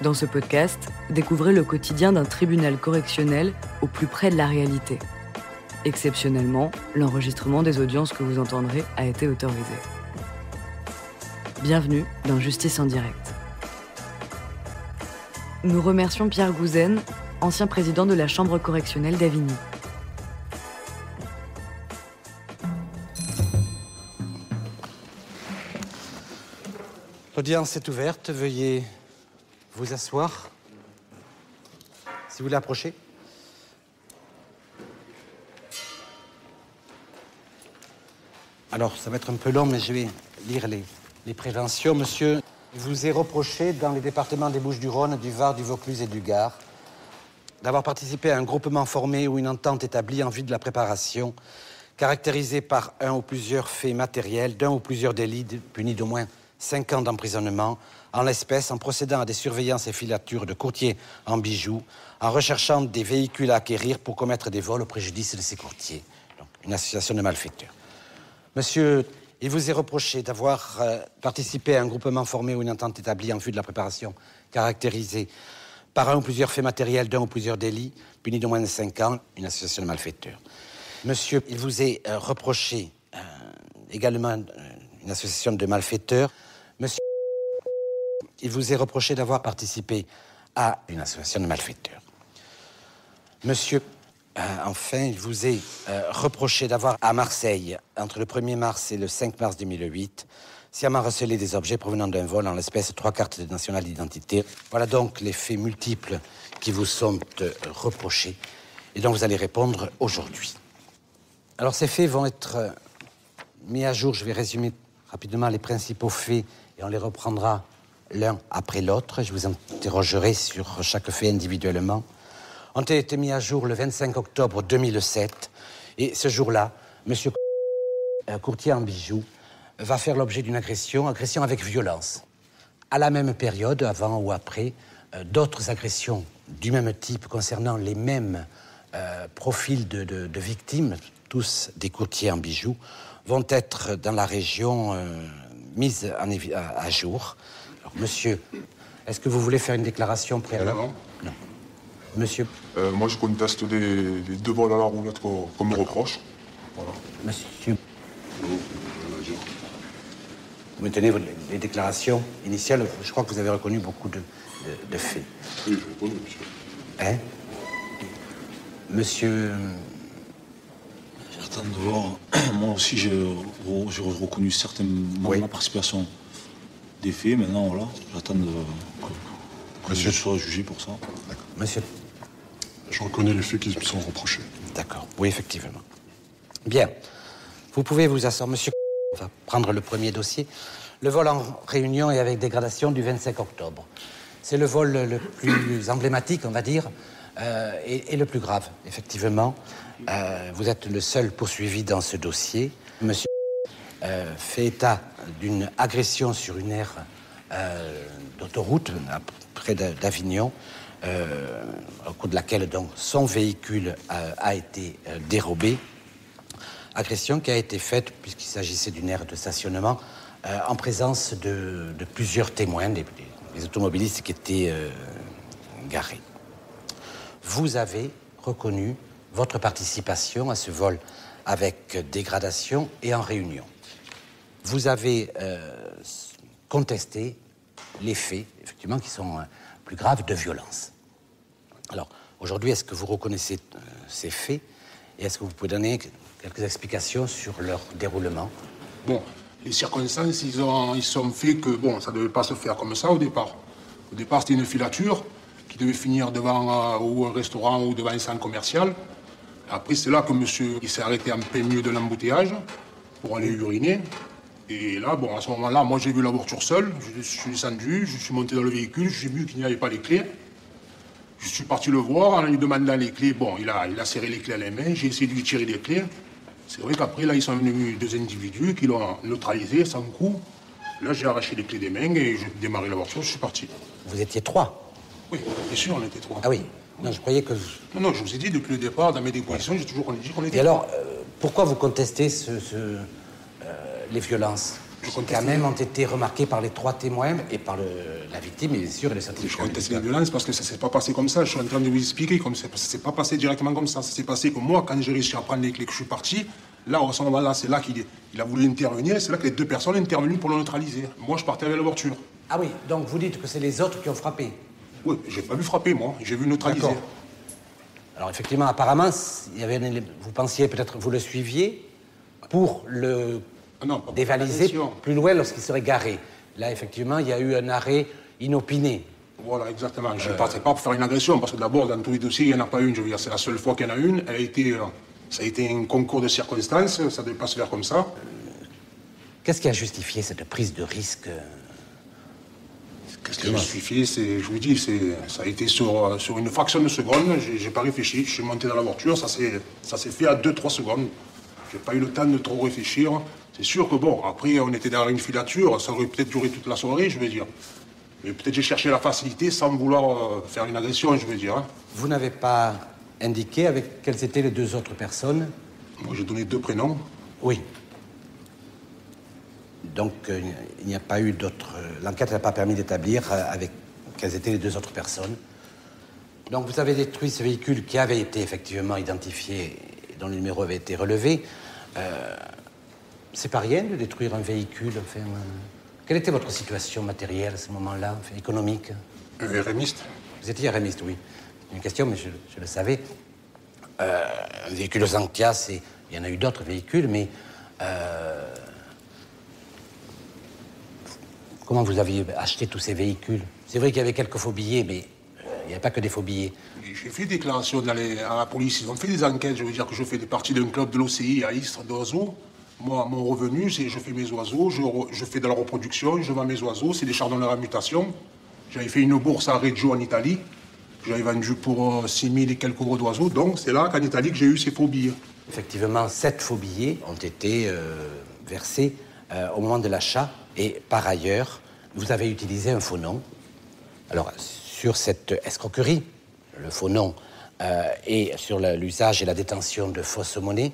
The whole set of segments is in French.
Dans ce podcast, découvrez le quotidien d'un tribunal correctionnel au plus près de la réalité. Exceptionnellement, l'enregistrement des audiences que vous entendrez a été autorisé. Bienvenue dans Justice en direct. Nous remercions Pierre Gouzen, ancien président de la Chambre correctionnelle d'Avigny. L'audience est ouverte, veuillez vous asseoir. Si vous voulez approcher. Alors, ça va être un peu long, mais je vais lire les préventions. Monsieur, il vous est reproché dans les départements des Bouches-du-Rhône, du Var, du Vaucluse et du Gard d'avoir participé à un groupement formé ou une entente établie en vue de la préparation, caractérisée par un ou plusieurs faits matériels, d'un ou plusieurs délits punis d'au moins 5 ans d'emprisonnement, en l'espèce en procédant à des surveillances et filatures de courtiers en bijoux, en recherchant des véhicules à acquérir pour commettre des vols au préjudice de ces courtiers. Donc, une association de malfaiteurs. Monsieur, il vous est reproché d'avoir participé à un groupement formé ou une entente établie en vue de la préparation, caractérisée par un ou plusieurs faits matériels, d'un ou plusieurs délits, punis d'au moins 5 ans, une association de malfaiteurs. Monsieur, il vous est reproché également une association de malfaiteurs. Monsieur, il vous est reproché d'avoir participé à une association de malfaiteurs. Monsieur, enfin, il vous est reproché d'avoir, à Marseille, entre le 1er mars et le 5 mars 2008, sciemment recelé des objets provenant d'un vol, en l'espèce 3 cartes nationales d'identité. Voilà donc les faits multiples qui vous sont reprochés et dont vous allez répondre aujourd'hui. Alors, ces faits vont être mis à jour. Je vais résumer rapidement les principaux faits et on les reprendra l'un après l'autre. Je vous interrogerai sur chaque fait individuellement. Ont été mis à jour le 25 octobre 2007 et ce jour-là, monsieur courtier en bijoux va faire l'objet d'une agression avec violence. À la même période, avant ou après, d'autres agressions du même type concernant les mêmes profils de victimes, tous des courtiers en bijoux, vont être dans la région mises à jour. Alors, monsieur, est-ce que vous voulez faire une déclaration préalable? Non. Monsieur. Moi, je conteste les 2 vols à la roulette qu'on me reproche. Voilà. Monsieur. Vous maintenez les déclarations initiales. Je crois que vous avez reconnu beaucoup de faits. Oui, je reconnais, monsieur. Hein? Monsieur. J'attends de voir. Moi aussi, j'ai reconnu certainement la participation des faits. Maintenant, voilà, j'attends que je sois jugé pour ça. D'accord. Monsieur. Je reconnais les faits qui me sont reprochés. D'accord. Oui, effectivement. Bien. Vous pouvez vous asseoir. Monsieur, on va prendre le premier dossier. Le vol en réunion et avec dégradation du 25 octobre. C'est le vol le plus emblématique, on va dire, et le plus grave, effectivement. Vous êtes le seul poursuivi dans ce dossier. Monsieur fait état d'une agression sur une aire d'autoroute, près d'Avignon, au cours de laquelle donc, son véhicule a été dérobé. Agression qui a été faite, puisqu'il s'agissait d'une aire de stationnement, en présence de plusieurs témoins, des automobilistes qui étaient garés. Vous avez reconnu votre participation à ce vol avec dégradation et en réunion. Vous avez contesté les faits, effectivement, qui sont plus graves de violence. Alors, aujourd'hui, est-ce que vous reconnaissez ces faits et est-ce que vous pouvez donner quelques explications sur leur déroulement? Bon, les circonstances, ils sont faits que, bon, ça ne devait pas se faire comme ça au départ. Au départ, c'était une filature qui devait finir devant ou un restaurant ou devant un centre commercial. Après, c'est là que monsieur il s'est arrêté en plein milieu de l'embouteillage pour aller uriner. Et là, bon, à ce moment-là, moi, j'ai vu la voiture seule. Je suis descendu, je suis monté dans le véhicule, j'ai vu qu'il n'y avait pas les clés. Je suis parti le voir, en lui demandant les clés. Bon, il a serré les clés à la main, j'ai essayé de lui tirer les clés. C'est vrai qu'après, là, ils sont venus 2 individus qui l'ont neutralisé sans coup. Là, j'ai arraché les clés des mains et j'ai démarré la voiture, je suis parti. Vous étiez 3? Oui, bien sûr, on était 3. Ah oui? Non, je croyais que... Non, je vous ai dit, depuis le départ, dans mes dépositions, j'ai toujours dit qu'on était 3. Et alors, pourquoi vous contestez les violences? qui quand même ont été remarqués par les 3 témoins et par la victime, et bien sûr, et le certificat. Je conteste les violences parce que ça ne s'est pas passé comme ça. Je suis en train de vous expliquer comme ça ne s'est pas passé directement comme ça. Ça s'est passé que moi, quand j'ai réussi à prendre les clés, que je suis parti, là, à ce moment-là, c'est là qu'il a voulu intervenir, c'est là que les 2 personnes sont intervenues pour le neutraliser. Moi, je partais avec la voiture. Ah oui, donc vous dites que c'est les autres qui ont frappé? Oui, j'ai pas vu frapper, moi. J'ai vu neutraliser. Alors effectivement, apparemment, vous pensiez peut-être, vous le suiviez pour le dévaliser plus loin lorsqu'il serait garé. Là, effectivement, il y a eu un arrêt inopiné. Voilà, exactement. Je ne partais pas pour faire une agression, parce que d'abord, dans tous les dossiers, il n'y en a pas une. Je veux dire, c'est la seule fois qu'il y en a une. Ça a été un concours de circonstances, ça ne devait pas se faire comme ça. Qu'est-ce qui a justifié cette prise de risque? Qu'est-ce qui a justifié? Je vous dis, ça a été sur une fraction de seconde. J'ai pas réfléchi. Je suis monté dans la voiture. Ça s'est fait à 2-3 secondes. J'ai pas eu le temps de trop réfléchir. C'est sûr que bon, après, on était dans une filature. Ça aurait peut-être duré toute la soirée, je veux dire. Mais peut-être j'ai cherché la facilité sans vouloir faire une agression, je veux dire. Hein. Vous n'avez pas indiqué avec quelles étaient les 2 autres personnes? Moi, j'ai donné 2 prénoms. Oui. Donc, il n'y a pas eu d'autres... L'enquête n'a pas permis d'établir avec quelles étaient les 2 autres personnes. Donc, vous avez détruit ce véhicule qui avait été effectivement identifié et dont le numéro avait été relevé. C'est pas rien de détruire un véhicule, enfin... Quelle était votre situation matérielle à ce moment-là, enfin, économique? RMiste. Vous étiez RMiste, oui. C'est une question, mais je le savais. Un véhicule Xantia, il y en a eu d'autres véhicules, mais... Comment vous aviez acheté tous ces véhicules? C'est vrai qu'il y avait quelques faux billets, mais il n'y avait pas que des faux billets. J'ai fait déclaration à la police. Ils ont fait des enquêtes. Je veux dire que je fais partie d'un club de l'OCI à Istres d'oiseaux. Moi, mon revenu, c'est je fais mes oiseaux, je fais de la reproduction, je vends mes oiseaux, c'est des chardonnerets à mutation. J'avais fait une bourse à Reggio en Italie. J'avais vendu pour 6 000 et quelques euros d'oiseaux. Donc, c'est là qu'en Italie que j'ai eu ces faux billets. Effectivement, 7 faux billets ont été versés au moment de l'achat. Et par ailleurs, vous avez utilisé un faux nom. Alors, sur cette escroquerie, le faux nom, et sur l'usage et la détention de fausses monnaies.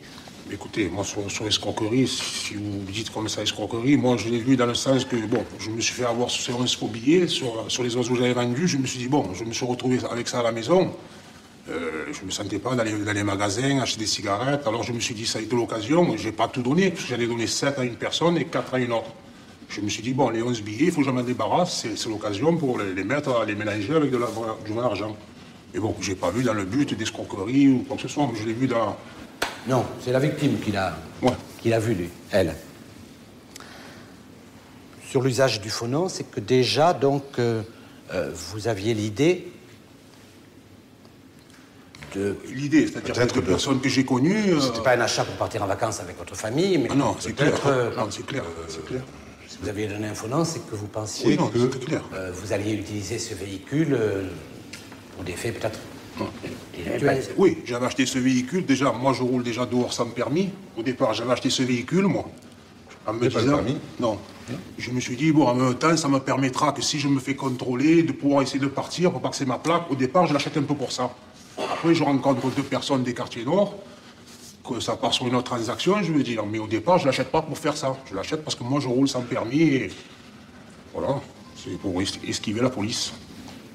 Écoutez, moi, sur l'escroquerie, si vous me dites comme ça, escroquerie, moi, je l'ai vu dans le sens que, bon, je me suis fait avoir sur un faux billet, sur les oiseaux que j'avais vendus, je me suis dit, bon, je me suis retrouvé avec ça à la maison. Je me sentais pas d'aller dans les magasins, acheter des cigarettes. Alors, je me suis dit, ça a été l'occasion. J'ai pas tout donné, parce que j'allais donner 7 à une personne et 4 à une autre. Je me suis dit, bon, les 11 billets, il faut que je m'en débarrasse. C'est l'occasion pour les mettre, les mélanger avec du vrai argent. Mais bon, j'ai pas vu dans le but d'escroquerie ou quoi que ce soit, mais je l'ai vu dans... Non, c'est la victime qui l'a vu, lui, elle. Sur l'usage du faux nom, c'est que déjà, donc, vous aviez l'idée de... L'idée, c'est-à-dire que personne que j'ai connue... C'était pas un achat pour partir en vacances avec votre famille, mais... Ah non, c'est clair. Non, c'est clair, c'est clair. Si vous aviez donné un faux nom, c'est que vous pensiez que clair. Vous alliez utiliser ce véhicule pour des faits peut-être... Oui, j'avais acheté ce véhicule. Déjà, moi, je roule déjà dehors sans permis. Au départ, j'avais acheté ce véhicule, moi. En me disant... Pas le permis? Non. Je me suis dit, bon, en même temps, ça me permettra que si je me fais contrôler, de pouvoir essayer de partir pour passer ma plaque. Au départ, je l'achète un peu pour ça. Après, je rencontre 2 personnes des quartiers nord, que ça part sur une autre transaction, je veux dire. Mais au départ, je l'achète pas pour faire ça. Je l'achète parce que moi, je roule sans permis et... Voilà. C'est pour esquiver la police.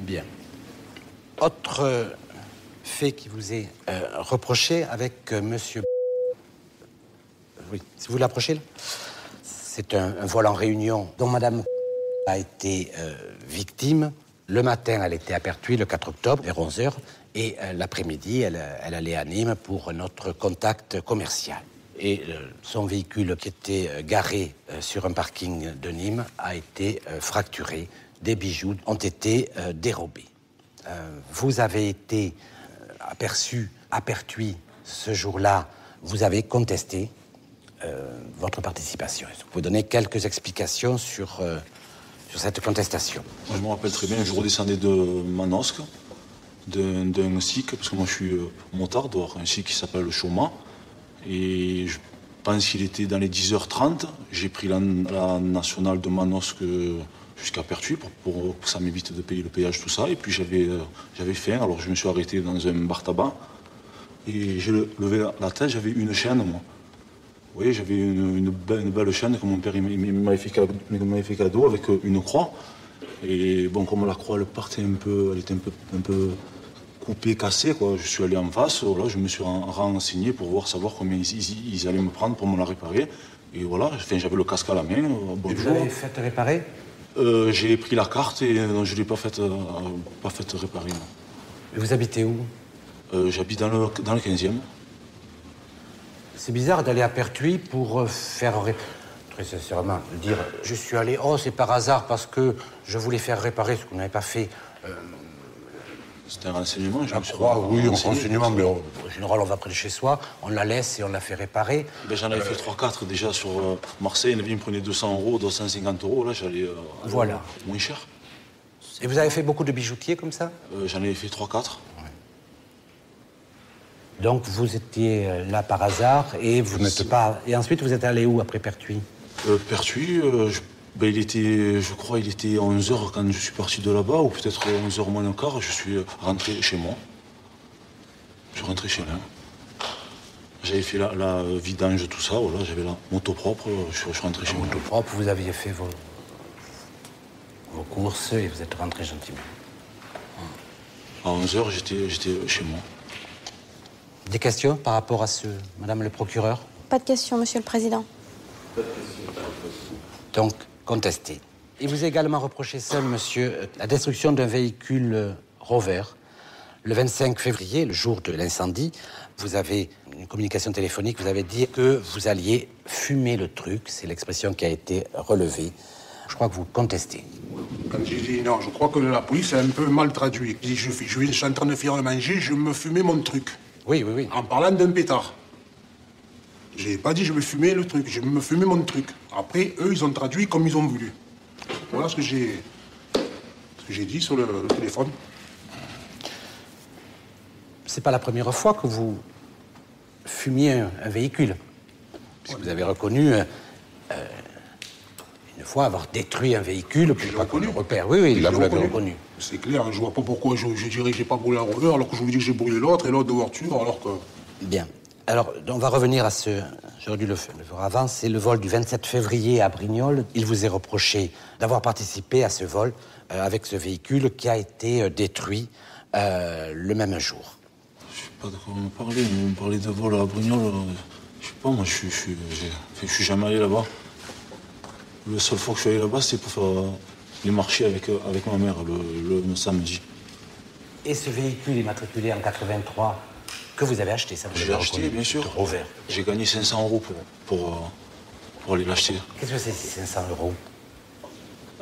Bien. Autre fait qui vous est reproché avec monsieur... Oui, si vous l'approchez, là. C'est un vol en réunion dont madame a été victime. Le matin, elle était à Pertuis, le 4 octobre, vers 11h. Et l'après-midi, elle allait à Nîmes pour notre contact commercial. Et son véhicule qui était garé sur un parking de Nîmes a été fracturé. Des bijoux ont été dérobés. Vous avez été aperçu à Pertuis ce jour-là. Vous avez contesté votre participation. Est-ce que vous pouvez donner quelques explications sur cette contestation? Moi, je me rappelle très bien, je redescendais de Manosque, d'un SIC, parce que moi je suis motard, un SIC qui s'appelle le Choma. Et je pense qu'il était dans les 10h30. J'ai pris la nationale de Manosque jusqu'à Pertuis pour que ça m'évite de payer le péage, tout ça. Et puis j'avais faim, alors je me suis arrêté dans un bar tabac. Et j'ai levé la tête, j'avais une chaîne, moi. Oui, j'avais une belle chaîne que mon père il m'avait fait cadeau avec une croix. Et bon, comme la croix, elle était un peu coupée, cassée, quoi. Je suis allé en face, voilà, je me suis renseigné pour savoir combien ils allaient me prendre pour me la réparer. Et voilà, enfin, j'avais le casque à la main. Et vous l'avez fait réparer? J'ai pris la carte et non, je ne l'ai pas fait réparer. Non. Et vous habitez où? J'habite dans le 15e. C'est bizarre d'aller à Pertuis pour faire très sincèrement, dire je suis allé, oh c'est par hasard parce que je voulais faire réparer ce qu'on n'avait pas fait. C'était un renseignement, je crois, oui, un renseignement, mais en général, on va près de chez soi, on la laisse et on la fait réparer. Ben, j'en avais fait 3-4 déjà sur Marseille, il me prenait 200 €, 250 €, là j'allais voilà. Moins cher. Et vous avez fait beaucoup de bijoutiers comme ça? J'en avais fait 3-4. Ouais. Donc vous étiez là par hasard et vous n'êtes pas... Et ensuite vous êtes allé où après Pertuis? Pertuis, il était 11h quand je suis parti de là-bas, ou peut-être 11h moins un quart, je suis rentré chez moi. Je suis rentré chez moi. J'avais fait la vidange, tout ça, voilà, j'avais la moto propre, je suis rentré chez moi. Moto propre, vous aviez fait vos courses et vous êtes rentré gentiment. À 11h, j'étais chez moi. Des questions par rapport à ce... Madame le procureur? Pas de questions, Monsieur le Président. Donc, contesté. Il vous a également reproché seul, monsieur, la destruction d'un véhicule Rover. Le 25 février, le jour de l'incendie, vous avez une communication téléphonique, vous avez dit que vous alliez fumer le truc. C'est l'expression qui a été relevée. Je crois que vous contestez. Quand j'ai dit non, je crois que la police a un peu mal traduit. J'ai dit, je suis en train de faire le manger, je me fumais mon truc. Oui, oui, oui. En parlant d'un pétard. J'ai pas dit je vais fumer le truc, je me fumais mon truc. Après, eux, ils ont traduit comme ils ont voulu. Voilà ce que j'ai dit sur le téléphone. C'est pas la première fois que vous fumiez un véhicule. Puisque vous avez reconnu une fois avoir détruit un véhicule pour pas qu'on le repère. Oui, oui, vous l'avez reconnu. C'est clair, je vois pas pourquoi je dirais que j'ai pas brûlé un Rover alors que je vous dis que j'ai brûlé l'autre et l'autre de voiture alors que... Bien. Alors, on va revenir à ce... J'aurais dû le faire avant. C'est le vol du 27 février à Brignoles. Il vous est reproché d'avoir participé à ce vol avec ce véhicule qui a été détruit le même jour. Je sais pas de quoi vous me parlez. Vous me parlez de vol à Brignoles. Je sais pas, moi, je suis jamais allé là-bas. La seule fois que je suis allé là-bas, c'est pour faire les marchés avec ma mère le samedi. Et ce véhicule immatriculé en 83 que vous avez acheté, ça? Je l'ai acheté, bien sûr. J'ai gagné 500 € pour aller l'acheter. Qu'est-ce que c'est, 500 €?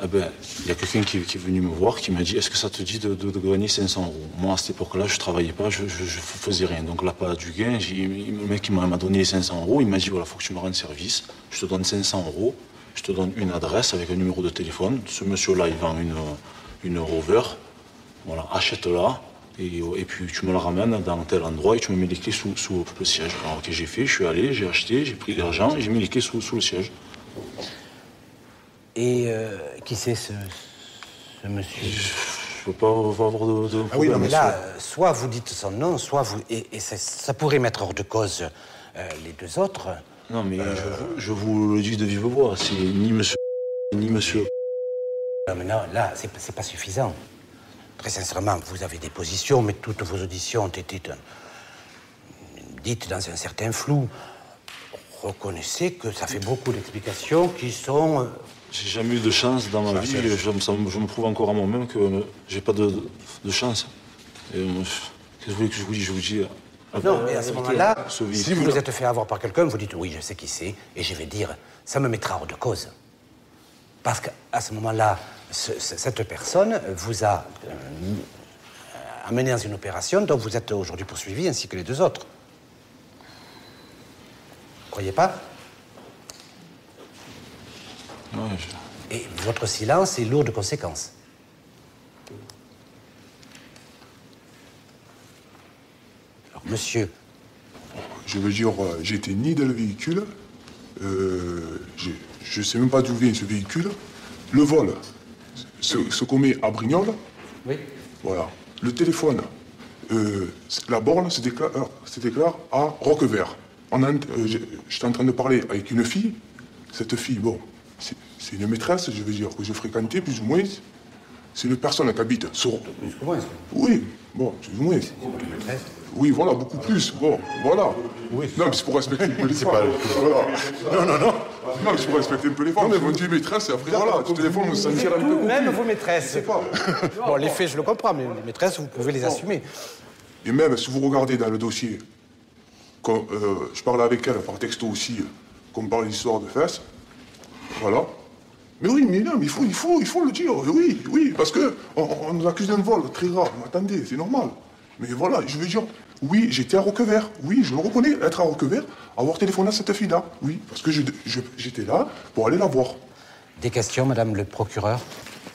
Eh ben, il y a quelqu'un qui est venu me voir, qui m'a dit, est-ce que ça te dit de gagner 500 €? Moi, à cette époque-là, je travaillais pas, je faisais rien. Donc là, pas du gain. Le mec qui m'a donné les 500 €, il m'a dit, voilà, faut que tu me rendes service. Je te donne 500 €, je te donne une adresse avec un numéro de téléphone. Ce monsieur-là, il vend une Rover. Voilà, achète-la. Et puis tu me la ramènes dans tel endroit et tu me mets les clés sous le siège. Alors ok, j'ai fait, je suis allé, j'ai acheté, j'ai pris l'argent et j'ai mis les clés sous le siège. Et qui c'est ce monsieur? Je ne veux pas avoir de problème. Ah oui, non, mais là, soit vous dites son nom, soit vous... Et ça pourrait mettre hors de cause les deux autres. Non, mais je vous le dis de vive voix, c'est ni monsieur ni monsieur. Non, mais non, là, c'est pas suffisant. Très sincèrement, vous avez des positions, mais toutes vos auditions ont été dites dans un certain flou. Reconnaissez que ça fait beaucoup d'explications qui sont... J'ai jamais eu de chance dans ma vie. Je me prouve encore à moi-même que j'ai pas de chance. Qu'est-ce que vous voulez que je vous dise? Je vous dis... Non, mais à ce moment-là, si vous vous êtes fait avoir par quelqu'un, vous dites oui, je sais qui c'est, et je vais dire, ça me mettra hors de cause. Parce qu'à ce moment-là, cette personne vous a amené dans une opération dont vous êtes aujourd'hui poursuivi, ainsi que les deux autres. Vous croyez pas? Ouais, Et votre silence est lourd de conséquences. Alors, monsieur... Je veux dire, j'étais ni dans le véhicule, je sais même pas d'où vient ce véhicule. Le vol, ce qu'on met à Brignoles. Oui. Voilà. Le téléphone, la borne se déclare à Roquevert. j'étais en train de parler avec une fille. Cette fille, bon, c'est une maîtresse, je veux dire, que je fréquentais plus ou moins. C'est une personne qui habite sur... Plus ou moins, Oui, bon, plus ou moins. Oui, voilà, beaucoup plus. Bon, voilà. Oui. Non, mais c'est pour respecter un peu les femmes. Voilà. Non. Non, mais c'est pour respecter un peu les femmes. Non, mais mon Dieu, maîtresse, et après, voilà, tu téléphones, on s'en tire un peu. Même vos maîtresses. C'est pas. Bon, les faits, je le comprends, mais les maîtresses, vous pouvez les assumer. Et même, si vous regardez dans le dossier, quand je parlais avec elle par texto aussi, qu'on parle d'histoire de fesses, voilà. Mais oui, mais non, mais il faut le dire, oui, parce que on nous accuse d'un vol très rare. Mais attendez, c'est normal. Mais voilà, je veux dire, oui, j'étais à Roquevert. Oui, je le reconnais, être à Roquevert, avoir téléphoné à cette fille-là. Oui, parce que j'étais là pour aller la voir. Des questions, madame le procureur?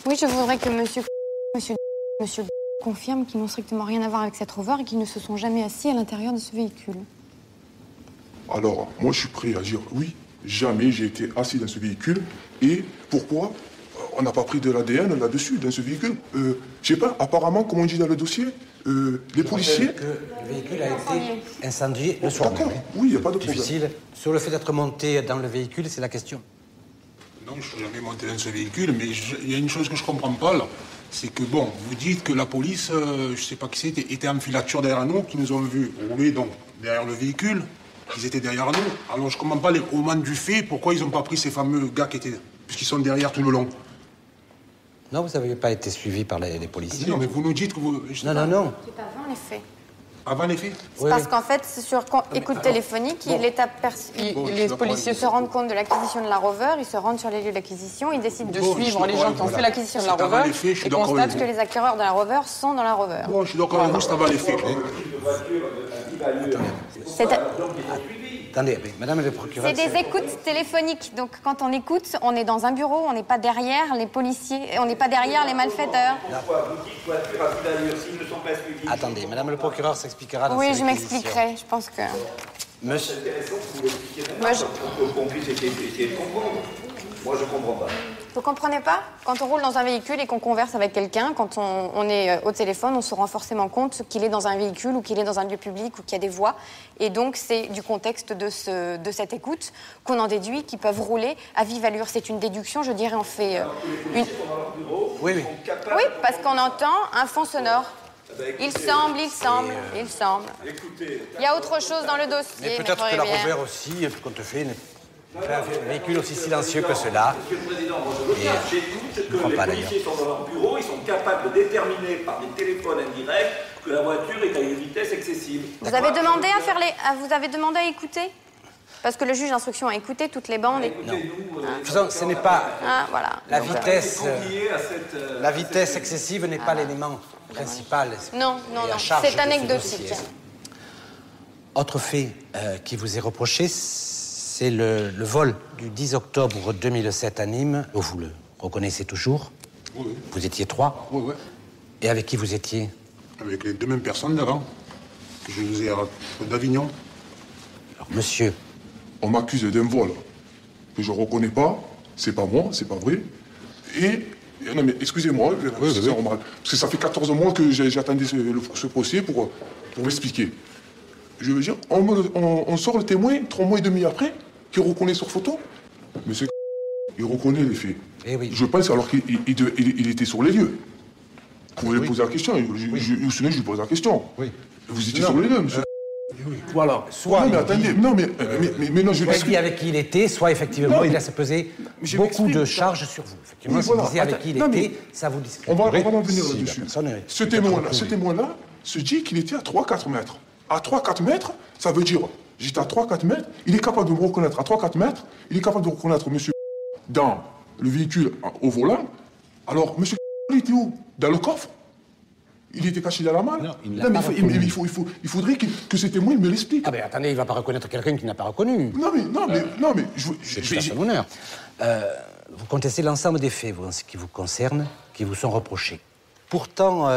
Oui, je voudrais que monsieur confirme qu'ils n'ont strictement rien à voir avec cette Rover et qu'ils ne se sont jamais assis à l'intérieur de ce véhicule. Alors, moi, je suis prêt à dire oui, jamais j'ai été assis dans ce véhicule. Et pourquoi on n'a pas pris de l'ADN là-dessus, dans ce véhicule? Je sais pas, apparemment, comme on dit dans le dossier, les policiers... Que le véhicule a été incendié le soir même. Oui, il n'y a pas de problème. Difficile. Sur le fait d'être monté dans le véhicule, c'est la question. Non, je ne suis jamais monté dans ce véhicule, mais il y a une chose que je ne comprends pas, là. C'est que, bon, vous dites que la police, je ne sais pas qui c'était, était en filature derrière nous, qui nous ont vus rouler donc derrière le véhicule. Ils étaient derrière nous. Alors, je ne comprends pas, au moment du fait, pourquoi ils n'ont pas pris ces fameux gars qui étaient... puisqu'ils sont derrière tout le long. Non, vous n'avez pas été suivi par les policiers. Non, mais vous nous dites que vous... Non. C'est avant les faits. Avant les faits? C'est parce qu'en fait, c'est sur écoute téléphonique, les policiers se rendent compte de l'acquisition de la Rover, ils se rendent sur les lieux d'acquisition, ils décident de suivre les gens qui ont fait l'acquisition de la Rover et constatent que les acquéreurs de la Rover sont dans la Rover. Bon, je suis d'accord avec vous, c'est avant les faits. Attendez, madame le procureur... C'est des écoutes téléphoniques. Donc, quand on écoute, on est dans un bureau, on n'est pas derrière les policiers, on n'est pas derrière les malfaiteurs. Attendez, madame le procureur s'expliquera dans Oui, ses je réquisitions. m'expliquerai, je pense que... Monsieur... Moi, je comprends pas. Vous comprenez pas? Quand on roule dans un véhicule et qu'on converse avec quelqu'un, quand on est au téléphone, on se rend forcément compte qu'il est dans un véhicule ou qu'il est dans un lieu public ou qu'il y a des voix. Et donc, c'est du contexte de cette écoute qu'on en déduit qu'ils peuvent rouler à vive allure. C'est une déduction, je dirais, on fait une... Oui. Oui, parce qu'on entend un fond sonore. Il semble. Il y a autre chose dans le dossier. Mais peut-être que la Rover aussi, tout compte fait, n'est pas un véhicule aussi silencieux que cela. Monsieur le Président, moi je veux bien, que les policiers sont dans leur bureau, ils sont capables de déterminer par des téléphones indirects que la voiture est à une vitesse excessive. Vous avez demandé vous avez demandé à écouter? Parce que le juge d'instruction a écouté toutes les bandes. De toute façon, ce n'est pas... voilà. La vitesse... La vitesse excessive n'est pas l'élément principal. Non. C'est anecdotique. Autre fait qui vous est reproché, c'est le vol du 10 octobre 2007 à Nîmes. Vous le reconnaissez toujours? Oui. Vous étiez 3? Oui. Et avec qui vous étiez? Avec les deux mêmes personnes d'avant. Je vous ai d'Avignon. Alors, monsieur... On m'accuse d'un vol que je ne reconnais pas, c'est pas moi, c'est pas vrai. Et non mais excusez-moi, c'est normal. Parce que ça fait 14 mois que j'attendais ce procès pour m'expliquer. Je veux dire, on sort le témoin 3 mois et demi après, qui reconnaît sur photo. Mais il reconnaît les faits. Eh oui. Je pense alors qu'il était sur les lieux. Vous pouvez poser la question. Je lui pose la question. Oui. Vous étiez sur les lieux, monsieur. Voilà. Soit non, mais attendez, mais non, je soit il dit avec qui il était, soit effectivement il laisse peser beaucoup de charges sur vous. Effectivement, si vous disiez avec qui il était, ça vous discute. On va en venir là-dessus. Ce témoin-là se dit qu'il était à 3-4 mètres. À 3-4 mètres, ça veut dire, j'étais à 3-4 mètres, il est capable de me reconnaître à 3-4 mètres, il est capable de reconnaître monsieur dans le véhicule au volant. Alors, monsieur il était où? Dans le coffre? Il était caché dans la malle? Non, il faudrait que ce témoin me l'explique. Ah ben attendez, il ne va pas reconnaître quelqu'un qu'il n'a pas reconnu. Non mais... C'est tout à son honneur. Vous contestez l'ensemble des faits, en ce qui vous concerne, qui vous sont reprochés. Pourtant,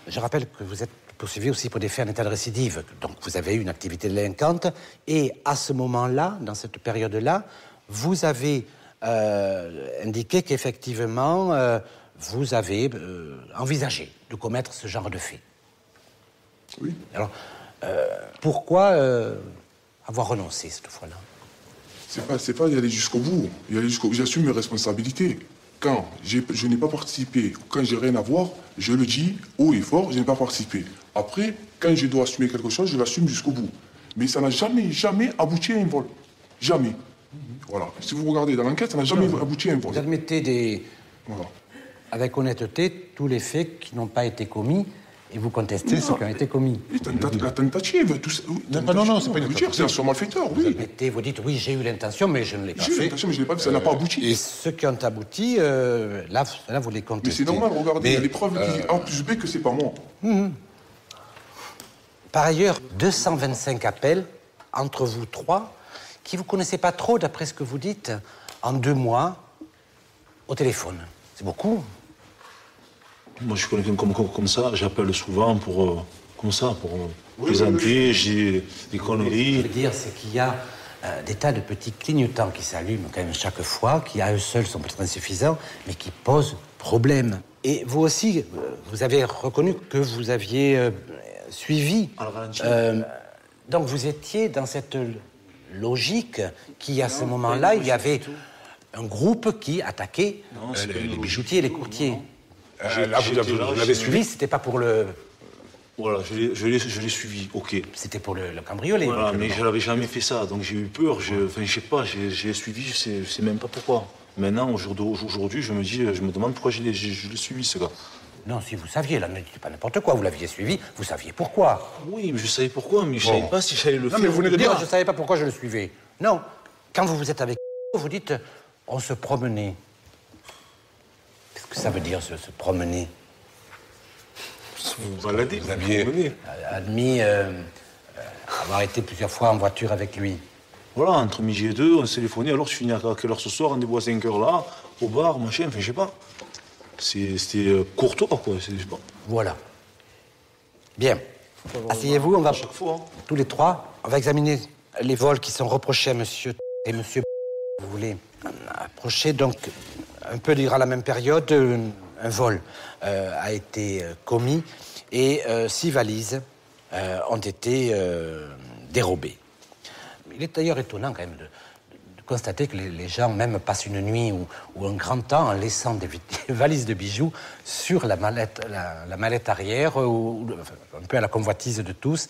je rappelle que vous êtes poursuivi aussi pour des faits en état de récidive. Donc vous avez eu une activité délinquante. Et à ce moment-là, dans cette période-là, vous avez indiqué qu'effectivement, vous avez envisagé de commettre ce genre de fait. Oui. Alors, pourquoi avoir renoncé cette fois-là? C'est pas y aller jusqu'au bout. J'assume mes responsabilités. Quand je n'ai pas participé, quand j'ai rien à voir, je le dis haut et fort, je n'ai pas participé. Après, quand je dois assumer quelque chose, je l'assume jusqu'au bout. Mais ça n'a jamais abouti à un vol. Jamais. Voilà. Si vous regardez dans l'enquête, ça n'a jamais abouti à un vol. Vous admettez Voilà. avec honnêteté tous les faits qui n'ont pas été commis et vous contestez ceux qui ont été commis. La tentative, tout ça. Non, c'est pas une tentative. C'est un sur malfaiteur, oui. Vous admettez, vous dites oui, j'ai eu l'intention, mais je ne l'ai pas J'ai eu fait. l'intention, mais je ne l'ai pas fait, ça n'a pas abouti. Et ceux qui ont abouti, là, vous les Mais contestez. c'est normal, regardez, il y a les preuves qui disent A plus B que c'est pas moi. Par ailleurs, 225 appels entre vous trois qui vous connaissez pas trop, d'après ce que vous dites, en 2 mois, au téléphone. C'est beaucoup. Moi, je suis quelqu'un comme ça, j'appelle souvent pour présenter, j'ai des Ce conneries. que je veux dire, c'est qu'il y a des tas de petits clignotants qui s'allument quand même chaque fois, qui à eux seuls sont peut-être insuffisants, mais qui posent problème. Et vous aussi, vous avez reconnu que vous aviez suivi. Donc vous étiez dans cette logique qui, à ce moment-là, il y avait un groupe qui attaquait les bijoutiers et les courtiers. Là, vous l'avez suivi. Lui, c'était pas pour le... Voilà, je l'ai suivi, ok. C'était pour le cambrioler. Voilà, mais je n'avais jamais fait ça, donc j'ai eu peur. Je sais pas, j'ai suivi, je sais même pas pourquoi. Maintenant, aujourd'hui, je me demande pourquoi je l'ai suivi, ce gars. Non, si vous saviez, là, ne dites pas n'importe quoi. Vous l'aviez suivi, vous saviez pourquoi. Oui, mais je savais pourquoi, mais je savais pas si j'allais le faire. mais vous venez de Dire, dire... je savais pas pourquoi je le suivais. Non, quand vous êtes avec vous dites, on se promenait. Qu'est-ce que ça veut dire, se promener? Vous baladez, vous aviez... Admis avoir été plusieurs fois en voiture avec lui. Voilà, entre midi et 2, on s'est téléphoné, alors je finis à quelle heure ce soir, rendez-vous à 5 heures là, au bar, machin, enfin je sais pas. C'était courtois, quoi, je sais pas. Voilà. Bien. Asseyez-vous, on va... Chaque fois, hein. Tous les trois, on va examiner les vols qui sont reprochés à monsieur et monsieur vous voulez approcher. Donc, un peu durant la même période, un vol a été commis et 6 valises ont été dérobées. Il est d'ailleurs étonnant quand même de constater que les gens même passent une nuit ou un grand temps en laissant des valises de bijoux sur la mallette arrière, ou un peu à la convoitise de tous.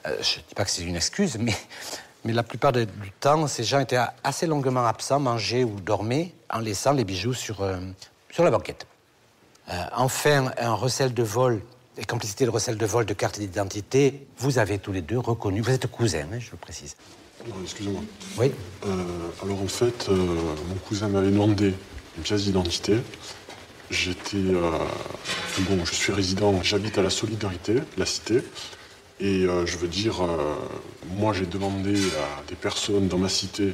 Je ne dis pas que c'est une excuse, mais la plupart du temps, ces gens étaient assez longuement absents, mangeaient ou dormaient, en laissant les bijoux sur la banquette. Enfin, un recel de vol et complicité de recel de vol de carte d'identité, vous avez tous les deux reconnu, vous êtes cousins, hein, je le précise. Excusez-moi. Oui. Alors en fait, mon cousin m'avait demandé une pièce d'identité. Je suis résident, j'habite à la Solidarité, la cité. Et je veux dire, moi j'ai demandé à des personnes dans ma cité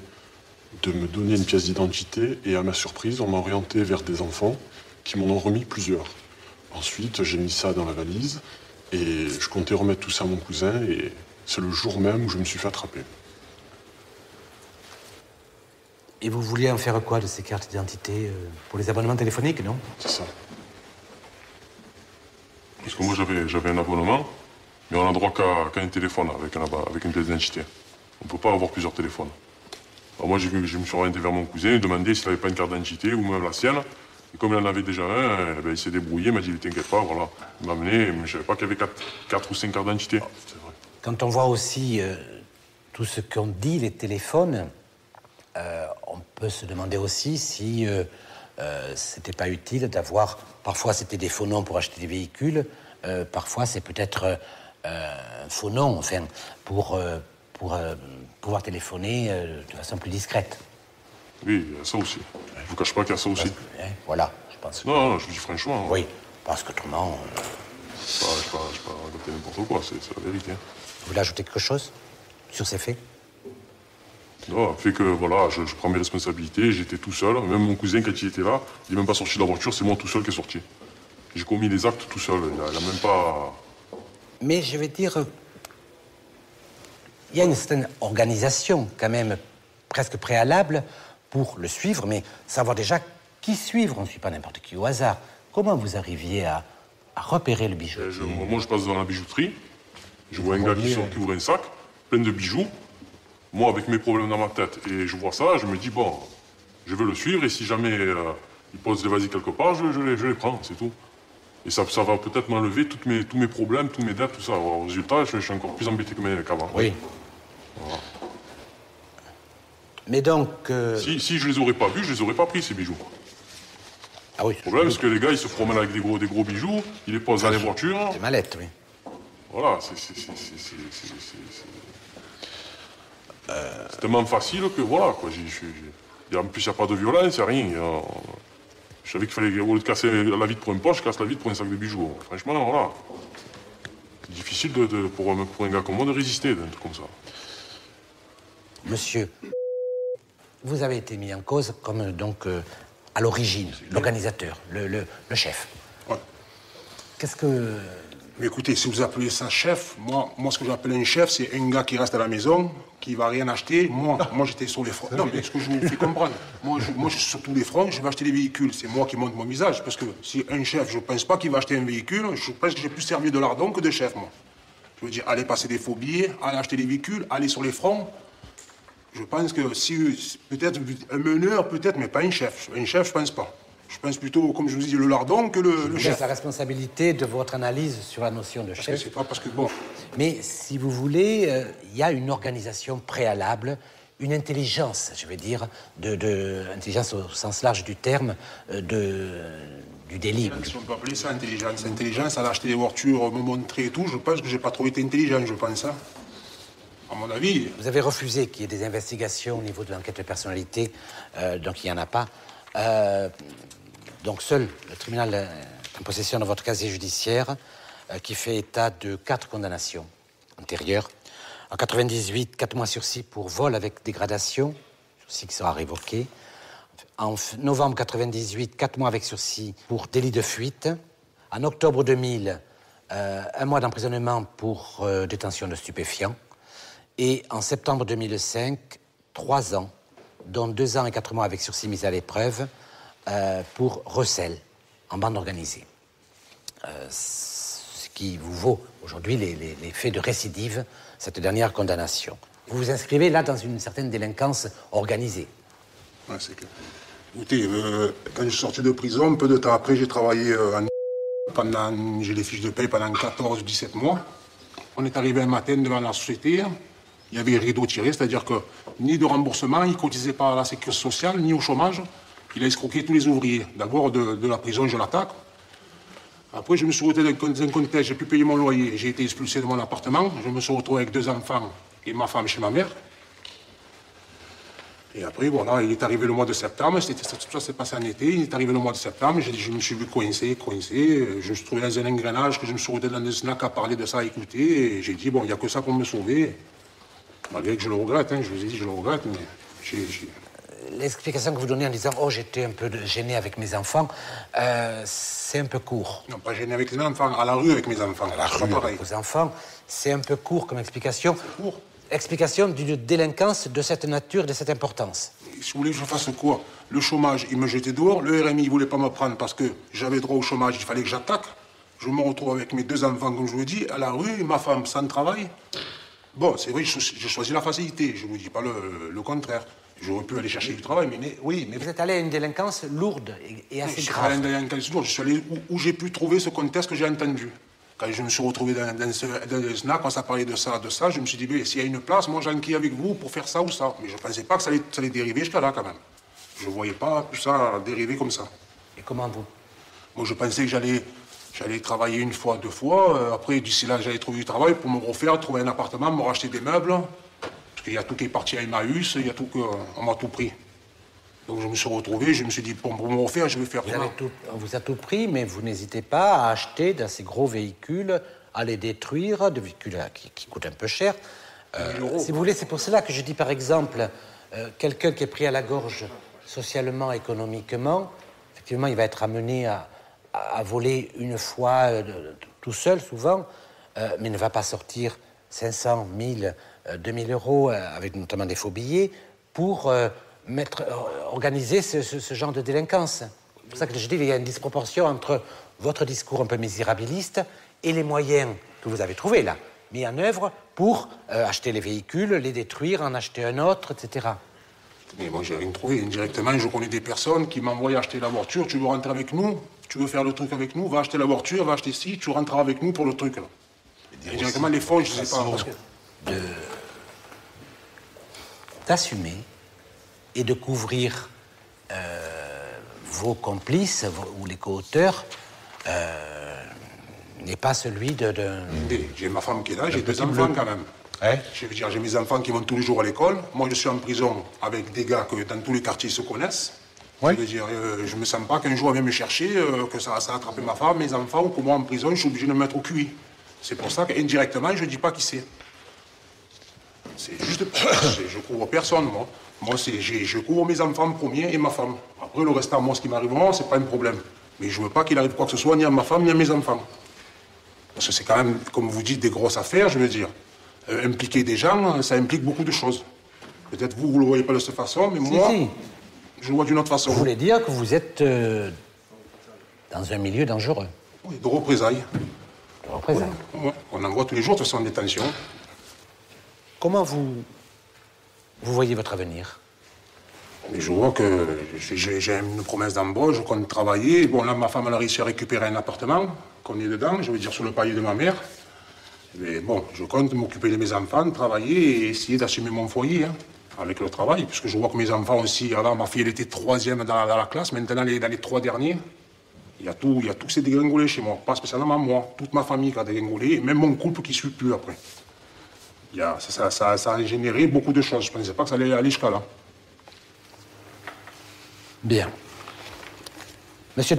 de me donner une pièce d'identité. Et à ma surprise, on m'a orienté vers des enfants qui m'en ont remis plusieurs. Ensuite, j'ai mis ça dans la valise et je comptais remettre tout ça à mon cousin. Et c'est le jour même où je me suis fait attraper. Et vous vouliez en faire quoi de ces cartes d'identité pour les abonnements téléphoniques, non? C'est ça. Parce que moi j'avais un abonnement, mais on a droit qu'à un téléphone avec une pièce d'identité. On ne peut pas avoir plusieurs téléphones. Alors moi je me suis orienté vers mon cousin, il demandait s'il n'avait pas une carte d'identité ou même la sienne. Et comme il en avait déjà un, il s'est débrouillé, il m'a dit t'inquiète pas, voilà. Il m'a amené, mais je ne savais pas qu'il y avait 4 ou 5 cartes d'identité. C'est vrai. Quand on voit aussi tout ce qu'ont dit les téléphones, on peut se demander aussi si c'était pas utile d'avoir... Parfois, c'était des faux noms pour acheter des véhicules. Parfois, c'est peut-être un faux nom, enfin, pour pouvoir téléphoner de façon plus discrète. Oui, il y a ça aussi. Je ne vous cache pas qu'il y a ça aussi. Voilà, je pense. Non, je vous dis franchement. Oui, parce qu'autrement... Je ne vais pas raconter n'importe quoi, c'est la vérité. Vous voulez ajouter quelque chose sur ces faits? Non, fait que voilà, je prends mes responsabilités, j'étais tout seul. Même mon cousin, quand il était là, il n'est même pas sorti de la voiture, c'est moi tout seul qui est sorti. J'ai commis les actes tout seul, il n'a même pas... Mais je vais dire, il y a une certaine organisation quand même presque préalable pour le suivre, mais savoir déjà qui suivre, on ne suit pas n'importe qui au hasard. Comment vous arriviez à repérer le bijou? Moi, je passe devant la bijouterie, je vois un gars qui ouvre un sac, plein de bijoux. moi, avec mes problèmes dans ma tête, et je vois ça, je me dis, bon, je veux le suivre, et si jamais il pose des vasies quelque part, je les prends, c'est tout. Et ça va peut-être m'enlever tous mes problèmes, tous mes dettes, tout ça. Au résultat, je suis encore plus embêté qu'avant. Oui. Voilà. Mais donc... Si je les aurais pas vus, je les aurais pas pris, ces bijoux. Ah oui. Le problème, c'est que les gars, ils se promènent avec des gros bijoux, ils les posent dans les voitures. Des mallettes, oui. Voilà, c'est tellement facile que voilà, quoi. En plus, il n'y a pas de violence, il n'y a rien. Je savais qu'il fallait, au lieu de casser la vitre pour une poche, je casse la vitre pour un sac de bijoux. Franchement, voilà. C'est difficile pour un gars comme moi de résister d'un truc comme ça. Monsieur, vous avez été mis en cause comme donc à l'origine, l'organisateur, le chef. Ouais. Qu'est-ce que... Mais écoutez, si vous appelez ça chef, moi ce que j'appelle un chef, c'est un gars qui reste à la maison, qui va rien acheter. Moi j'étais sur les fronts. Non, mais ce que je vous fais comprendre, moi je suis sur tous les fronts, je vais acheter des véhicules. C'est moi qui monte mon visage. Parce que si un chef, je pense pas qu'il va acheter un véhicule, je pense que j'ai plus servi de lardon que de chef, moi. Je veux dire, aller passer des faux billets, aller acheter des véhicules, aller sur les fronts. Je pense que si, peut-être un meneur, peut-être, mais pas un chef. Un chef, je pense pas. Je pense plutôt, comme je vous dis, le lardon que le chef. La responsabilité de votre analyse sur la notion de Parce chef. que c'est pas parce que, bon... Mais si vous voulez, il y a une organisation préalable, une intelligence, je vais dire, intelligence au sens large du terme, du délit. Si on peut appeler ça intelligence. Intelligence, aller acheter des voitures, me montrer et tout, je pense que j'ai pas trop été intelligent, je pense ça. À mon avis... Vous avez refusé qu'il y ait des investigations au niveau de l'enquête de personnalité, donc il n'y en a pas. Donc seul le tribunal est en possession de votre casier judiciaire qui fait état de 4 condamnations antérieures. En 98, 4 mois sursis pour vol avec dégradation, sursis qui sera révoqué. En novembre 98, 4 mois avec sursis pour délit de fuite. En octobre 2000, 1 mois d'emprisonnement pour détention de stupéfiants. Et en septembre 2005, 3 ans, dont 2 ans et 4 mois avec sursis mis à l'épreuve, pour recel en bande organisée. Ce qui vous vaut aujourd'hui les faits de récidive, cette dernière condamnation. Vous vous inscrivez là dans une certaine délinquance organisée. Ouais, c'est que... Écoutez, quand je suis sorti de prison, peu de temps après, j'ai travaillé j'ai les fiches de paie pendant 14 ou 17 mois. On est arrivé un matin devant la société, il y avait rideau tiré, c'est-à-dire que ni de remboursement, il ne cotisait pas à la sécurité sociale, ni au chômage. Il a escroqué tous les ouvriers. D'abord, de la prison, je l'attaque. Après, je me suis retrouvé dans un contexte, j'ai pu payer mon loyer. J'ai été expulsé de mon appartement. Je me suis retrouvé avec 2 enfants et ma femme chez ma mère. Et après, voilà, il est arrivé le mois de septembre. Tout ça s'est passé en été. Il est arrivé le mois de septembre. Je me suis vu coincé. Je me suis trouvé dans un engrenage, que je me suis retrouvé dans des snacks à parler de ça, à écouter. Et j'ai dit, bon, il n'y a que ça pour me sauver. Malgré que je le regrette, hein, je vous ai dit, je le regrette, mais L'explication que vous donnez en disant « Oh, j'étais un peu gêné avec mes enfants », c'est un peu court. Non, pas gêné avec les enfants, à la rue avec mes enfants. À la rue avec vos enfants, c'est un peu court comme explication. C'est court. Explication d'une délinquance de cette nature, de cette importance. Si vous voulez que je fasse quoi? Le chômage, il me jetait dehors. Le RMI, il voulait pas me prendre parce que j'avais droit au chômage, il fallait que j'attaque. Je me retrouve avec mes 2 enfants, comme je vous dis, à la rue, ma femme sans travail. Bon, c'est vrai, j'ai choisi la facilité, je ne vous dis pas le contraire. J'aurais pu aller chercher du travail, mais oui. Mais vous êtes allé à une délinquance lourde et assez grave. Je suis allé à une délinquance lourde. Je suis allé où j'ai pu trouver ce contexte que j'ai entendu. Quand je me suis retrouvé dans le snack, quand ça parlait de ça, je me suis dit, s'il y a une place, moi j'enquille avec vous pour faire ça ou ça. Mais je ne pensais pas que ça allait dériver jusqu'à là, quand même. Je ne voyais pas tout ça dériver comme ça. Et comment vous? Moi, je pensais que j'allais travailler 1 fois, 2 fois. Après, d'ici là, j'allais trouver du travail pour me refaire, trouver un appartement, me racheter des meubles. Il y a tout qui est parti à Emmaüs, il y a tout on m'a tout pris. Donc je me suis retrouvé, je me suis dit, pour me refaire, je vais faire comment? On vous a tout pris, mais vous n'hésitez pas à acheter dans ces gros véhicules, à les détruire, de véhicules qui coûtent un peu cher. Si vous voulez, c'est pour cela que je dis, par exemple, quelqu'un qui est pris à la gorge socialement, économiquement, effectivement, il va être amené à voler 1 fois tout seul, souvent, mais ne va pas sortir 500, 1000, 2000 euros, avec notamment des faux billets, pour organiser ce genre de délinquance. C'est pour ça que je dis qu'il y a une disproportion entre votre discours un peu misérabiliste et les moyens que vous avez trouvés là, mis en œuvre pour acheter les véhicules, les détruire, en acheter un autre, etc. Mais moi, j'ai rien trouvé. Indirectement, je connais des personnes qui m'envoient acheter la voiture. Tu veux rentrer avec nous? Tu veux faire le truc avec nous? Va acheter la voiture, va acheter ci, tu rentreras avec nous pour le truc, là. Indirectement, les fonds, je sais pas. Parce que... D'assumer et de couvrir vos complices ou les co-auteurs n'est pas celui de... J'ai ma femme qui est là, j'ai 2 enfants quand même. Hein? Je veux dire, j'ai mes enfants qui vont tous les jours à l'école. Moi, je suis en prison avec des gars que dans tous les quartiers se connaissent. Ouais. Je veux dire, je me sens pas qu'un jour elle vient me chercher, que ça a attrapé ma femme, mes enfants, ou que moi en prison, je suis obligé de me mettre au QI. C'est pour ça qu'indirectement, je dis pas qui c'est. C'est juste... je couvre personne, moi. Moi, je couvre mes enfants en premier et ma femme. Après, le restant, moi, ce qui m'arrivera, c'est pas un problème. Mais je veux pas qu'il arrive quoi que ce soit, ni à ma femme, ni à mes enfants. Parce que c'est quand même, comme vous dites, des grosses affaires, je veux dire. Impliquer des gens, ça implique beaucoup de choses. Peut-être vous, vous le voyez pas de cette façon, mais moi, je le vois d'une autre façon. Vous voulez dire que vous êtes dans un milieu dangereux? Oui, de représailles. De représailles. Oui. On en voit tous les jours, de toute façon, en détention. Comment vous voyez votre avenir? Mais je vois que j'ai une promesse d'embauche, je compte travailler. Bon, là, ma femme, elle a réussi à récupérer un appartement qu'on est dedans, je veux dire, sur le palier de ma mère. Mais bon, je compte m'occuper de mes enfants, travailler et essayer d'assumer mon foyer, hein, avec le travail. Puisque je vois que mes enfants aussi, avant, ma fille, elle était 3e dans la classe, maintenant, elle est dans les 3 derniers. Il y a tout qui s'est dégringolé chez moi. Pas spécialement moi, toute ma famille qui a dégringolé, et même mon couple qui ne suit plus après. Ça a généré beaucoup de choses. Je ne pensais pas que ça allait aller jusqu'à là. Bien. Monsieur,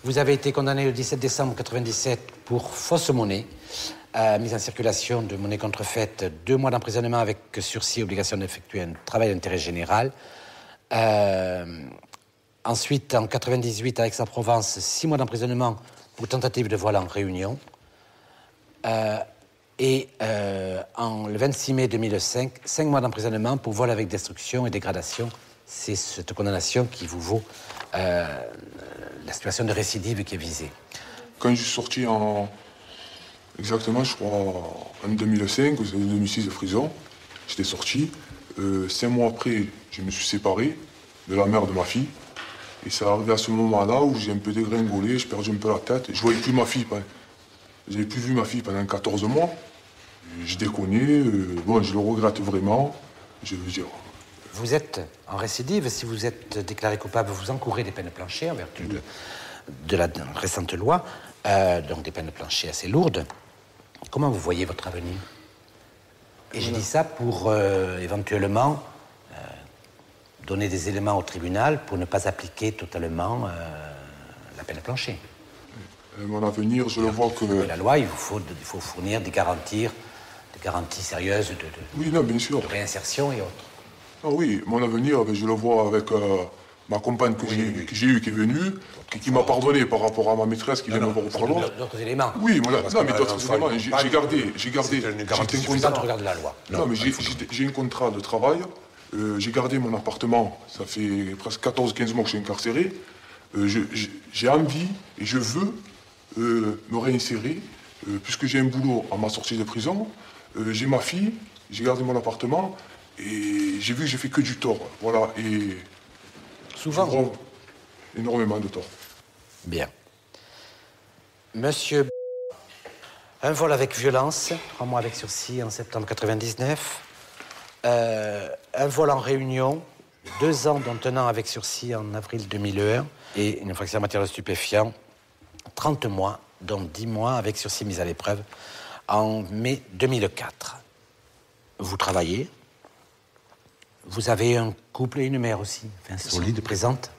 vous avez été condamné le 17 décembre 1997 pour fausse monnaie, mise en circulation de monnaie contrefaite, 2 mois d'emprisonnement avec sursis, obligation d'effectuer un travail d'intérêt général. Ensuite, en 1998, à Aix-en-Provence, 6 mois d'emprisonnement pour tentative de vol en réunion. Et le 26 mai 2005, 5 mois d'emprisonnement pour vol avec destruction et dégradation. C'est cette condamnation qui vous vaut la situation de récidive qui est visée. Quand je suis sorti exactement, je crois, en 2005, ou 2006 de prison, j'étais sorti. 5 mois après, je me suis séparé de la mère de ma fille. Et c'est arrivé à ce moment-là où j'ai un peu dégringolé, j'ai perdu un peu la tête. Je voyais plus ma fille. J'avais plus vu ma fille pendant 14 mois. Je déconnais. Bon, je le regrette vraiment. Je veux dire... Vous êtes en récidive. Si vous êtes déclaré coupable, vous encourez des peines planchées en vertu de la récente loi. Donc des peines planchées assez lourdes. Comment vous voyez votre avenir? Et je dis ça pour éventuellement donner des éléments au tribunal pour ne pas appliquer totalement la peine planchée. Mon avenir, je le vois que... La loi, il faut fournir des garanties sérieuses oui, non, bien sûr. De réinsertion et autres. Ah oui, mon avenir, je le vois avec ma compagne que j'ai eue, qui est venue, qui m'a pardonné par rapport à ma maîtresse qui vient me voir au parlement. D'autres éléments. Oui, non, mais d'autres éléments. J'ai gardé. Garantie suffisante au regard de la loi. Non, mais j'ai un contrat de travail. J'ai gardé mon appartement. Ça fait presque 14-15 mois que je suis incarcéré. J'ai envie et je veux me réinsérer, puisque j'ai un boulot à ma sortie de prison. J'ai ma fille, j'ai gardé mon appartement. Et j'ai vu que j'ai fait que du tort. Voilà, et... Souvent. Énormément de tort. Bien. Monsieur... Un vol avec violence, 3 mois avec sursis en septembre 1999. Un vol en réunion, 2 ans dont 1 an avec sursis en avril 2001. Et une infraction en matière de stupéfiants, 30 mois, dont 10 mois avec sursis mis à l'épreuve en mai 2004. Vous travaillez. Vous avez un couple et une mère aussi, solide, présente.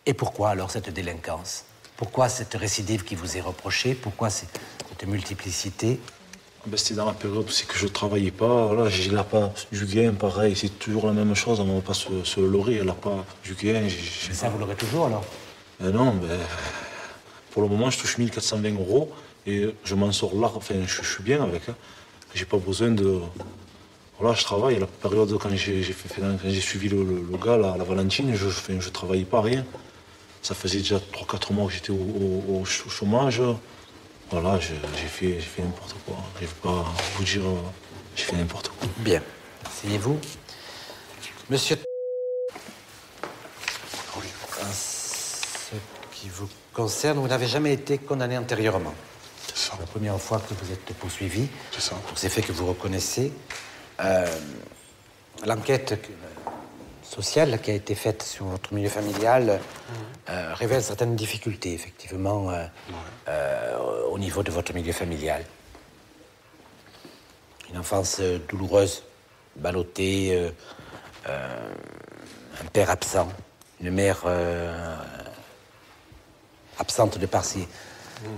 Et pourquoi alors cette délinquance? Pourquoi cette récidive qui vous est reprochée? Pourquoi cette multiplicité? C'était dans la période où c'est que je ne travaillais pas. Là, j'ai pas du gain, pareil. C'est toujours la même chose. On ne va pas se leurrer. Elle n'a pas du gain. Mais ça, vous l'aurez toujours alors? Non, pour le moment, je touche 1 420 € et je m'en sors là. Enfin, je suis bien avec. J'ai pas besoin de... Voilà, je travaille. La période quand j'ai suivi le gars, la Valentine, je ne travaillais pas, rien. Ça faisait déjà 3-4 mois que j'étais au chômage. Voilà, j'ai fait n'importe quoi. Je ne vais pas vous dire, j'ai fait n'importe quoi. Bien. Asseyez-vous. Monsieur... En ce qui vous concerne, vous n'avez jamais été condamné antérieurement. C'est ça. C'est la première fois que vous êtes poursuivi. C'est ça. Pour ces faits que vous reconnaissez. L'enquête sociale qui a été faite sur votre milieu familial révèle certaines difficultés, effectivement, au niveau de votre milieu familial. Une enfance douloureuse, ballottée, un père absent, une mère absente de par ses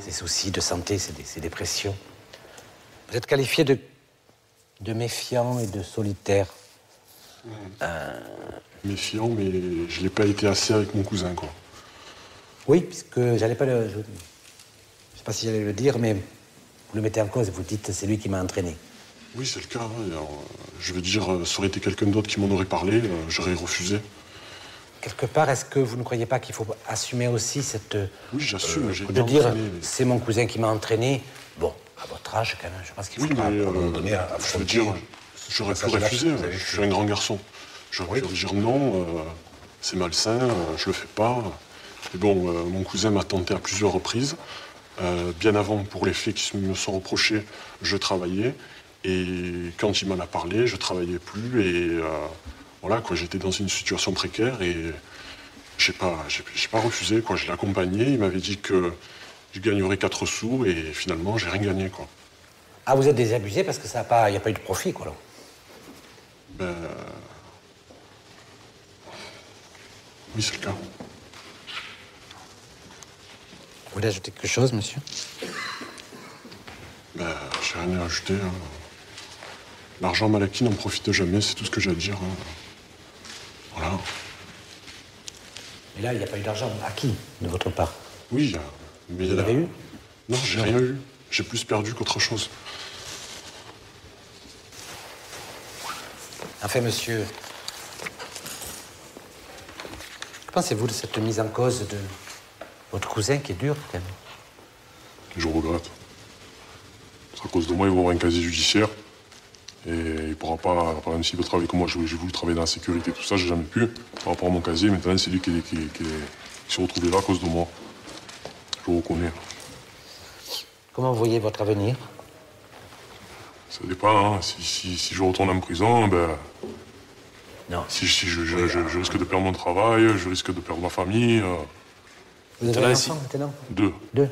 soucis de santé, ses dépressions. Vous êtes qualifié de méfiant et de solitaire. Méfiant, mais je l'ai pas été assez avec mon cousin, quoi. Oui, puisque j'allais pas le... Je sais pas si j'allais le dire, mais vous le mettez en cause et vous dites c'est lui qui m'a entraîné. Oui, c'est le cas. Hein. Alors, je veux dire, ça aurait été quelqu'un d'autre qui m'en aurait parlé, j'aurais refusé. Quelque part, est-ce que vous ne croyez pas qu'il faut assumer aussi cette... Oui, j'assume. de dire, c'est mon cousin qui m'a entraîné. Bon, à votre âge, quand même, je pense qu'il faut pas... je veux dire, j'aurais pu refuser. Je suis un grand garçon. J'aurais pu dire non, c'est malsain, je le fais pas. Mais bon, mon cousin m'a tenté à plusieurs reprises. Bien avant, pour les faits qui me sont reprochés, je travaillais. Et quand il m'en a parlé, je travaillais plus. Et voilà, quoi, j'étais dans une situation précaire et j'ai pas refusé, quoi. Je l'ai accompagné. Il m'avait dit que je gagnerais 4 sous et finalement, j'ai rien gagné, quoi. Ah, vous êtes désabusé parce que il n'y a pas eu de profit, quoi, là. Ben... Oui, c'est le cas. Vous voulez ajouter quelque chose, monsieur? Ben, j'ai rien à ajouter. Hein. L'argent mal acquis n'en profite jamais, c'est tout ce que j'ai à dire. Hein. Voilà. Mais là, il n'y a pas eu d'argent acquis de votre part. Oui, mais... Vous l'avez eu? Non, j'ai rien eu. J'ai plus perdu qu'autre chose. Enfin, monsieur... Que pensez-vous de cette mise en cause de votre cousin qui est dure, quand même? Je regrette. C'est à cause de moi, il va avoir un casier judiciaire. Et il ne pourra pas, par exemple, s'il veut travailler comme moi, j'ai voulu travailler dans la sécurité, tout ça, j'ai jamais pu. Par rapport à mon casier, maintenant, c'est lui qui s'est retrouvé là à cause de moi. Je le reconnais. Comment vous voyez votre avenir? Ça dépend, hein. Si je retourne en prison, ben... Non. Si je risque de perdre mon travail, je risque de perdre ma famille. Vous avez un enfant, maintenant? 2. 2.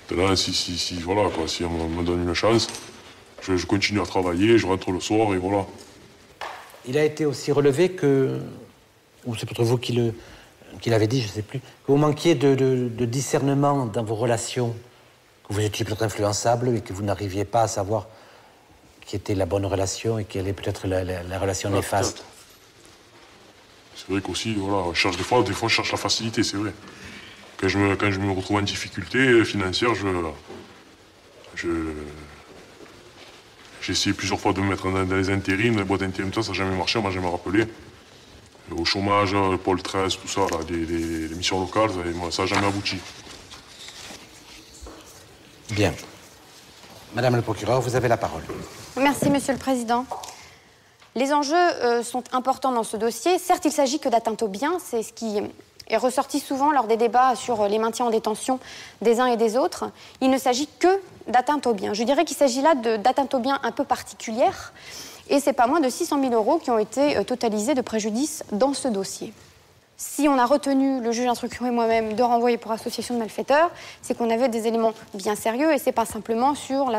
Là, voilà, quoi, si on me donne une chance, je continue à travailler, je rentre le soir et voilà. Il a été aussi relevé que, ou c'est peut-être vous qui l'avez dit, je ne sais plus, que vous manquiez de discernement dans vos relations, que vous étiez peut-être influençable et que vous n'arriviez pas à savoir qui était la bonne relation et quelle est peut-être la relation néfaste. C'est vrai qu'aussi, voilà, des fois, je cherche la facilité, c'est vrai. Quand je me retrouve en difficulté financière, j'ai essayé plusieurs fois de me mettre dans les intérims, les boîtes d'intérim, ça n'a jamais marché, on m'a jamais rappelé. Au chômage, Pôle 13, tout ça, là, les missions locales, ça n'a jamais abouti. Bien. Madame le procureur, vous avez la parole. Merci, Monsieur le Président. Les enjeux sont importants dans ce dossier. Certes, il s'agit que d'atteinte aux biens, c'est ce qui est ressorti souvent lors des débats sur les maintiens en détention des uns et des autres. Il ne s'agit que d'atteinte aux biens. Je dirais qu'il s'agit là d'atteinte aux biens un peu particulières, et c'est pas moins de 600 000 € qui ont été totalisés de préjudice dans ce dossier. Si on a retenu, le juge d'instruction et moi-même, de renvoyer pour association de malfaiteurs, c'est qu'on avait des éléments bien sérieux et c'est pas simplement sur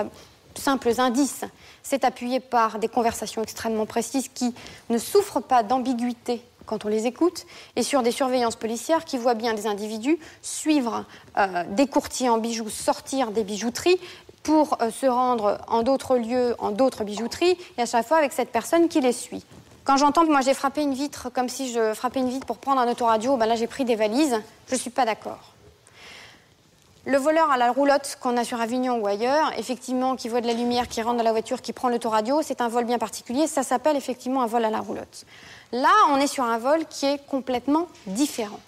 simples indices. C'est appuyé par des conversations extrêmement précises qui ne souffrent pas d'ambiguïté quand on les écoute, et sur des surveillances policières qui voient bien des individus suivre des courtiers en bijoux, sortir des bijouteries pour se rendre en d'autres lieux, en d'autres bijouteries, et à chaque fois avec cette personne qui les suit. Quand j'entends que moi j'ai frappé une vitre comme si je frappais une vitre pour prendre un autoradio, ben là j'ai pris des valises, je ne suis pas d'accord. Le voleur à la roulotte qu'on a sur Avignon ou ailleurs, effectivement, qui voit de la lumière, qui rentre dans la voiture, qui prend l'autoradio, c'est un vol bien particulier, ça s'appelle effectivement un vol à la roulotte. Là, on est sur un vol qui est complètement différent.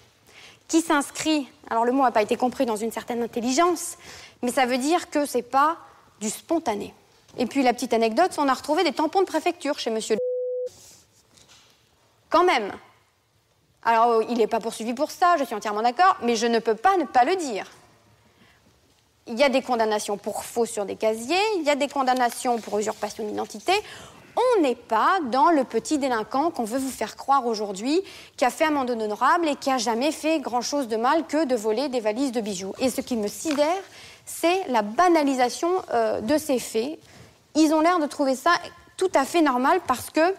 qui s'inscrit, alors le mot n'a pas été compris dans une certaine intelligence, mais ça veut dire que c'est pas du spontané. Et puis la petite anecdote, on a retrouvé des tampons de préfecture chez monsieur quand même. Alors il n'est pas poursuivi pour ça, je suis entièrement d'accord, mais je ne peux pas ne pas le dire. Il y a des condamnations pour faux sur des casiers, il y a des condamnations pour usurpation d'identité. On n'est pas dans le petit délinquant qu'on veut vous faire croire aujourd'hui, qui a fait amende honorable et qui n'a jamais fait grand-chose de mal que de voler des valises de bijoux. Et ce qui me sidère, c'est la banalisation de ces faits. Ils ont l'air de trouver ça tout à fait normal parce que,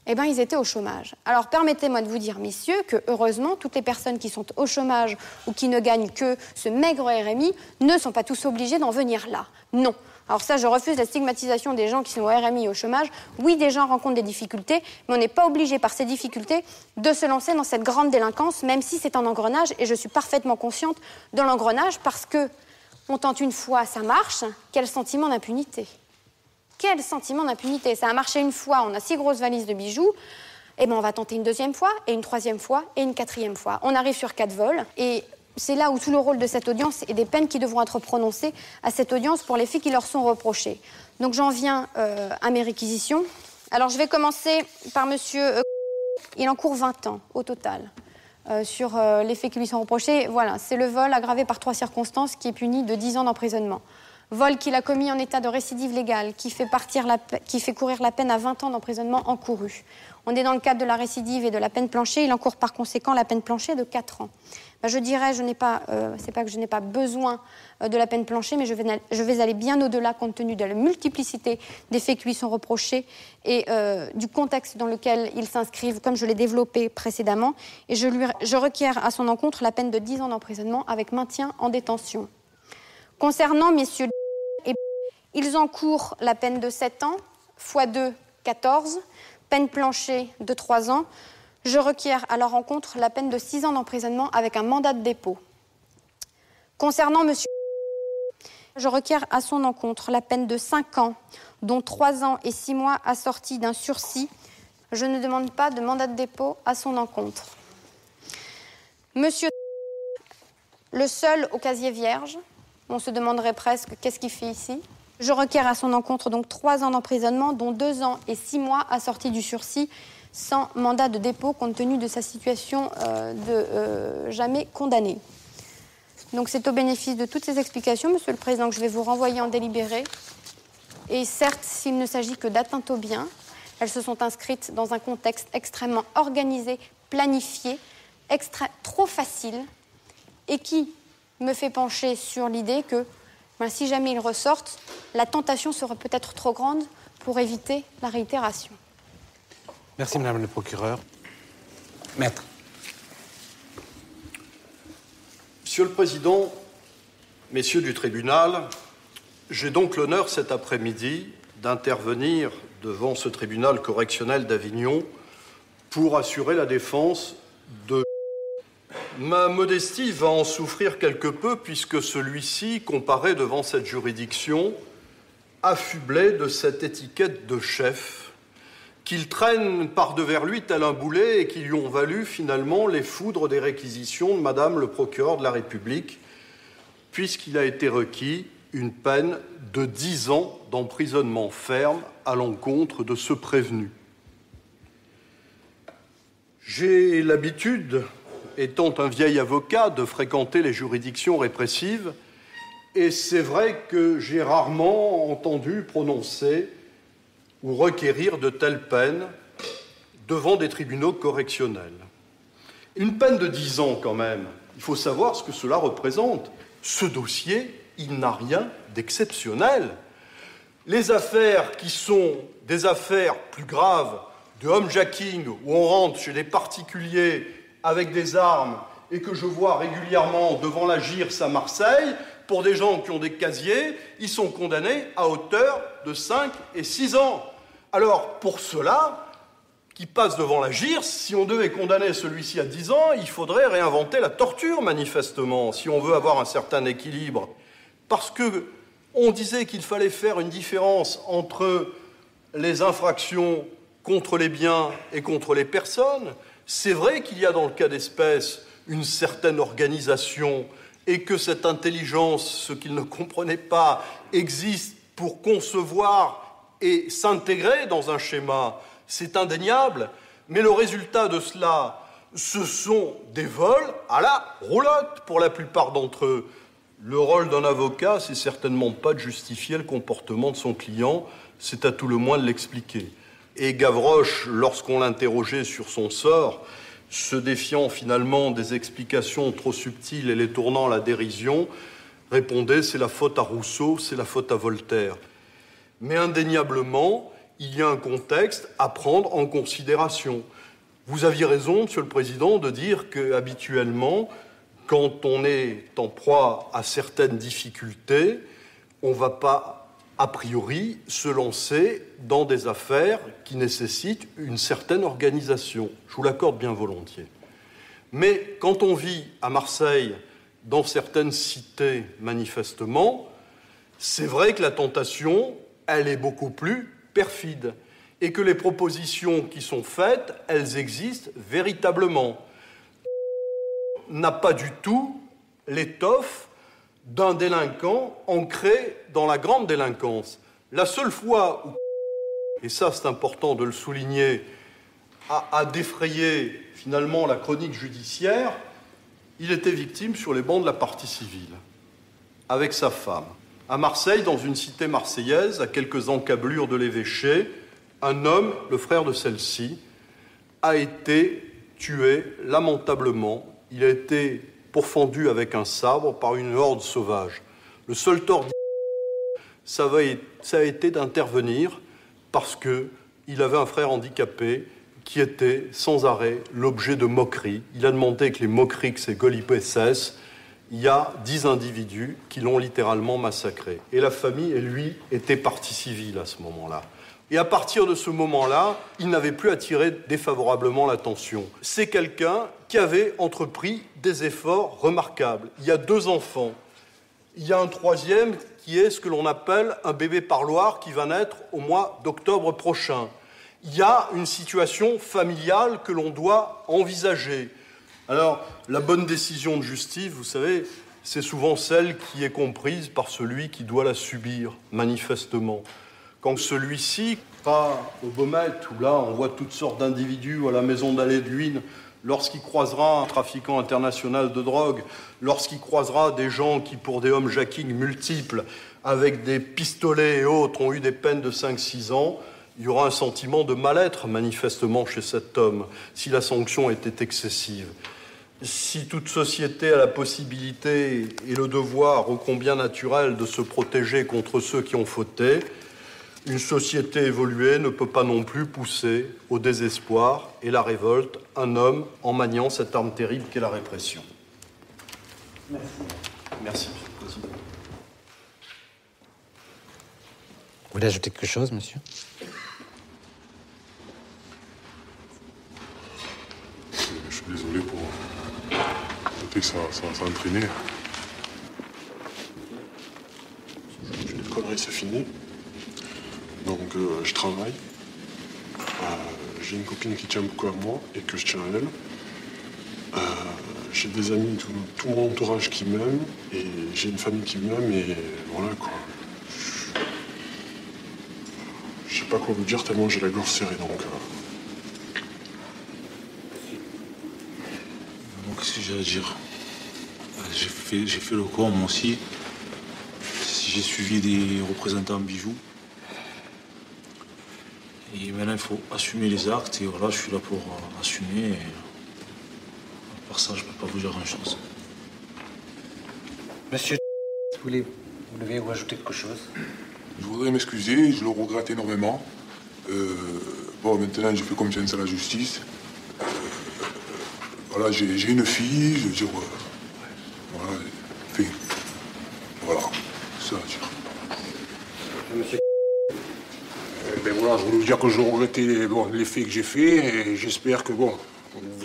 ils étaient au chômage. Alors permettez-moi de vous dire, messieurs, que heureusement, toutes les personnes qui sont au chômage ou qui ne gagnent que ce maigre RMI ne sont pas tous obligés d'en venir là. Non. Alors ça, je refuse la stigmatisation des gens qui sont au RMI et au chômage. Oui, des gens rencontrent des difficultés, mais on n'est pas obligé par ces difficultés de se lancer dans cette grande délinquance, même si c'est un engrenage, et je suis parfaitement consciente de l'engrenage parce que on tente une fois, ça marche. Quel sentiment d'impunité! Quel sentiment d'impunité! Ça a marché une fois, on a 6 grosses valises de bijoux, on va tenter une deuxième fois, et une troisième fois, et une quatrième fois. On arrive sur 4 vols, et c'est là où tout le rôle de cette audience et des peines qui devront être prononcées à cette audience pour les faits qui leur sont reprochés. Donc j'en viens à mes réquisitions. Alors je vais commencer par monsieur... il encourt 20 ans au total sur les faits qui lui sont reprochés. Voilà, c'est le vol aggravé par 3 circonstances qui est puni de 10 ans d'emprisonnement. Vol qu'il a commis en état de récidive légale, qui fait courir la peine à 20 ans d'emprisonnement encouru. On est dans le cadre de la récidive et de la peine plancher. Il encourt par conséquent la peine plancher de 4 ans. Je dirais, c'est pas que je n'ai pas besoin de la peine plancher, mais je vais aller bien au-delà compte tenu de la multiplicité des faits qui lui sont reprochés et du contexte dans lequel ils s'inscrivent, comme je l'ai développé précédemment. Et je requiers à son encontre la peine de 10 ans d'emprisonnement avec maintien en détention. Concernant messieurs, ils encourent la peine de 7 ans, x 2, 14, peine plancher de 3 ans. Je requiers à leur encontre la peine de 6 ans d'emprisonnement avec un mandat de dépôt. Concernant monsieur, je requiers à son encontre la peine de 5 ans, dont 3 ans et 6 mois assortis d'un sursis. Je ne demande pas de mandat de dépôt à son encontre. Monsieur, le seul au casier vierge, on se demanderait presque qu'est-ce qu'il fait ici. Je requiers à son encontre donc 3 ans d'emprisonnement, dont 2 ans et 6 mois assortis du sursis, sans mandat de dépôt compte tenu de sa situation de jamais condamné. Donc c'est au bénéfice de toutes ces explications, Monsieur le Président, que je vais vous renvoyer en délibéré. Et certes, s'il ne s'agit que d'atteintes aux biens, elles se sont inscrites dans un contexte extrêmement organisé, planifié, trop facile, et qui me fait pencher sur l'idée que si jamais ils ressortent, la tentation serait peut-être trop grande pour éviter la réitération. Merci, Madame le procureur. Maître. Monsieur le Président, messieurs du tribunal, j'ai donc l'honneur cet après-midi d'intervenir devant ce tribunal correctionnel d'Avignon pour assurer la défense de... Ma modestie va en souffrir quelque peu puisque celui-ci, comparé devant cette juridiction, affublé de cette étiquette de chef qu'il traîne par devers lui tel un boulet et qui lui ont valu finalement les foudres des réquisitions de Madame le procureur de la République, puisqu'il a été requis une peine de 10 ans d'emprisonnement ferme à l'encontre de ce prévenu. J'ai l'habitude, étant un vieil avocat, de fréquenter les juridictions répressives, et c'est vrai que j'ai rarement entendu prononcer ou requérir de telles peines devant des tribunaux correctionnels. Une peine de 10 ans quand même, il faut savoir ce que cela représente. Ce dossier, il n'a rien d'exceptionnel. Les affaires qui sont des affaires plus graves de homejacking, où on rentre chez des particuliers avec des armes et que je vois régulièrement devant la GIRS à Marseille, pour des gens qui ont des casiers, ils sont condamnés à hauteur de 5 et 6 ans. Alors, pour cela, qui passe devant la GIRS, si on devait condamner celui-ci à 10 ans, il faudrait réinventer la torture, manifestement, si on veut avoir un certain équilibre. Parce qu'on disait qu'il fallait faire une différence entre les infractions contre les biens et contre les personnes. C'est vrai qu'il y a dans le cas d'espèce une certaine organisation et que cette intelligence, ce qu'il ne comprenait pas, existe pour concevoir et s'intégrer dans un schéma, c'est indéniable. Mais le résultat de cela, ce sont des vols à la roulotte pour la plupart d'entre eux. Le rôle d'un avocat, c'est certainement pas de justifier le comportement de son client, c'est à tout le moins de l'expliquer. Et Gavroche, lorsqu'on l'interrogeait sur son sort, se défiant finalement des explications trop subtiles et les tournant à la dérision, répondait « c'est la faute à Rousseau, c'est la faute à Voltaire ». Mais indéniablement, il y a un contexte à prendre en considération. Vous aviez raison, Monsieur le Président, de dire qu'habituellement, quand on est en proie à certaines difficultés, on ne va pas, a priori, se lancer dans des affaires qui nécessitent une certaine organisation. Je vous l'accorde bien volontiers. Mais quand on vit à Marseille, dans certaines cités, manifestement, c'est vrai que la tentation, elle est beaucoup plus perfide. Et que les propositions qui sont faites, elles existent véritablement. N'a pas du tout l'étoffe d'un délinquant ancré dans la grande délinquance. La seule fois où, et ça c'est important de le souligner, a défrayé finalement la chronique judiciaire, il était victime sur les bancs de la partie civile, avec sa femme. À Marseille, dans une cité marseillaise, à quelques encablures de l'évêché, un homme, le frère de celle-ci, a été tué lamentablement. Il a été pourfendu avec un sabre par une horde sauvage. Le seul tort, ça a été d'intervenir parce qu'il avait un frère handicapé qui était sans arrêt l'objet de moqueries. Il a demandé que les moqueries que ces Gaulipo cessent. Il y a 10 individus qui l'ont littéralement massacré. Et la famille et lui étaient partie civile à ce moment-là. Et à partir de ce moment-là, il n'avait plus attiré défavorablement l'attention. C'est quelqu'un qui avait entrepris des efforts remarquables. Il y a 2 enfants. Il y a un 3e qui est ce que l'on appelle un bébé parloir qui va naître au mois d'octobre prochain. Il y a une situation familiale que l'on doit envisager. Alors, la bonne décision de justice, vous savez, c'est souvent celle qui est comprise par celui qui doit la subir, manifestement. Quand celui-ci va au Baumette, où là, on voit toutes sortes d'individus à la maison d'Allée de Luynes, lorsqu'il croisera un trafiquant international de drogue, lorsqu'il croisera des gens qui, pour des homejacking multiples, avec des pistolets et autres, ont eu des peines de 5-6 ans, il y aura un sentiment de mal-être, manifestement, chez cet homme, si la sanction était excessive. Si toute société a la possibilité et le devoir, ô combien naturel, de se protéger contre ceux qui ont fauté, une société évoluée ne peut pas non plus pousser au désespoir et la révolte un homme en maniant cette arme terrible qu'est la répression. Merci. Merci, Monsieur le Président. Vous voulez ajouter quelque chose, monsieur? Je suis désolé pour noter que ça a entraîné. J'ai des conneries, c'est fini. Donc je travaille. J'ai une copine qui tient beaucoup à moi et que je tiens à elle. J'ai des amis, tout mon entourage qui m'aime et j'ai une famille qui m'aime et voilà quoi. Je sais pas quoi vous dire tellement j'ai la gorge serrée donc. Qu'est-ce que j'ai à dire? J'ai fait le corps moi aussi. J'ai suivi des représentants bijoux. Et maintenant, il faut assumer les actes. Et voilà, je suis là pour assumer. Et par ça, je ne peux pas vous dire grand-chose. Monsieur, vous devez vous ajouter quelque chose? Je voudrais m'excuser, je le regrette énormément. Bon, maintenant, j'ai fait confiance à la justice. Voilà, j'ai une fille, je veux dire... voilà, voilà, ça à dire. Monsieur... Ben voilà, je voulais vous dire que je regrettais les faits que j'ai faits et j'espère que vous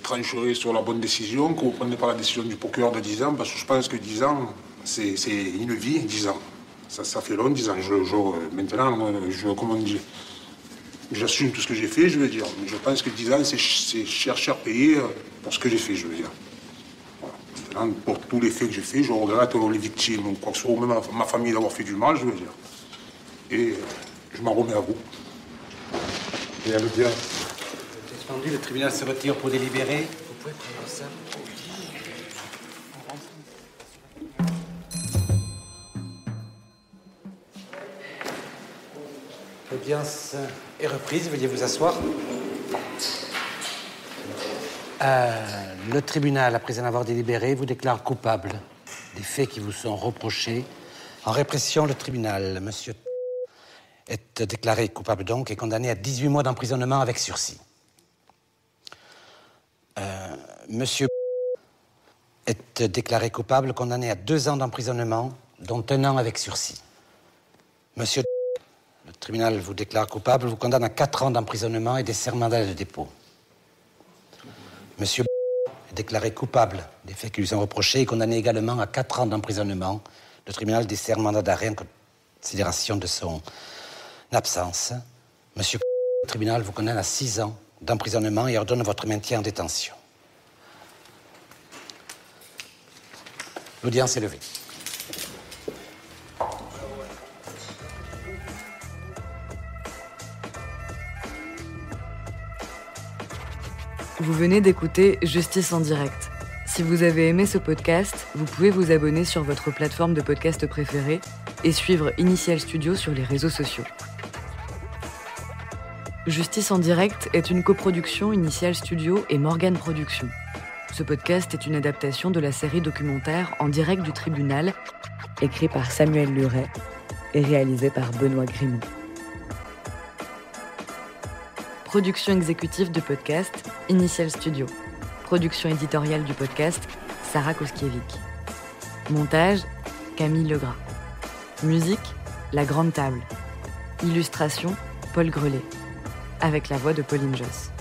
trancherez sur la bonne décision, que vous ne prenez pas la décision du procureur de 10 ans, parce que je pense que 10 ans, c'est une vie, 10 ans. Ça fait long, 10 ans. Maintenant, comment on dit, j'assume tout ce que j'ai fait, je veux dire. Mais je pense que 10 ans, c'est cher payé pour ce que j'ai fait, je veux dire. pour tous les faits que j'ai faits, je regrette les victimes ou quoi que ce soit, ou même ma famille d'avoir fait du mal, je veux dire. Et je m'en remets à vous. Et à l'audience. Suspendu, le tribunal se retire pour délibérer. Vous pouvez prendre ça. L'audience est reprise, veuillez vous asseoir. Le tribunal, après en avoir délibéré, vous déclare coupable des faits qui vous sont reprochés. En répression, le tribunal, monsieur est déclaré coupable donc et condamné à 18 mois d'emprisonnement avec sursis. Monsieur est déclaré coupable, condamné à 2 ans d'emprisonnement, dont 1 an avec sursis. Monsieur, le tribunal vous déclare coupable, vous condamne à 4 ans d'emprisonnement et des serments de dépôt. Monsieur est déclaré coupable des faits qui lui sont reprochés et condamné également à 4 ans d'emprisonnement. Le tribunal dessert mandat d'arrêt en considération de son absence. Monsieur, le tribunal vous condamne à 6 ans d'emprisonnement et ordonne votre maintien en détention. L'audience est levée. Vous venez d'écouter Justice en direct. Si vous avez aimé ce podcast, vous pouvez vous abonner sur votre plateforme de podcast préférée et suivre Initial Studio sur les réseaux sociaux. Justice en direct est une coproduction Initial Studio et Morgane Productions. Ce podcast est une adaptation de la série documentaire En direct du tribunal, écrit par Samuel Luret et réalisé par Benoît Grimaud. Production exécutive de podcast, Initial Studio. Production éditoriale du podcast, Sarah Koskiewicz. Montage, Camille Legras. Musique, La Grande Table. Illustration, Paul Grelet. Avec la voix de Pauline Josse.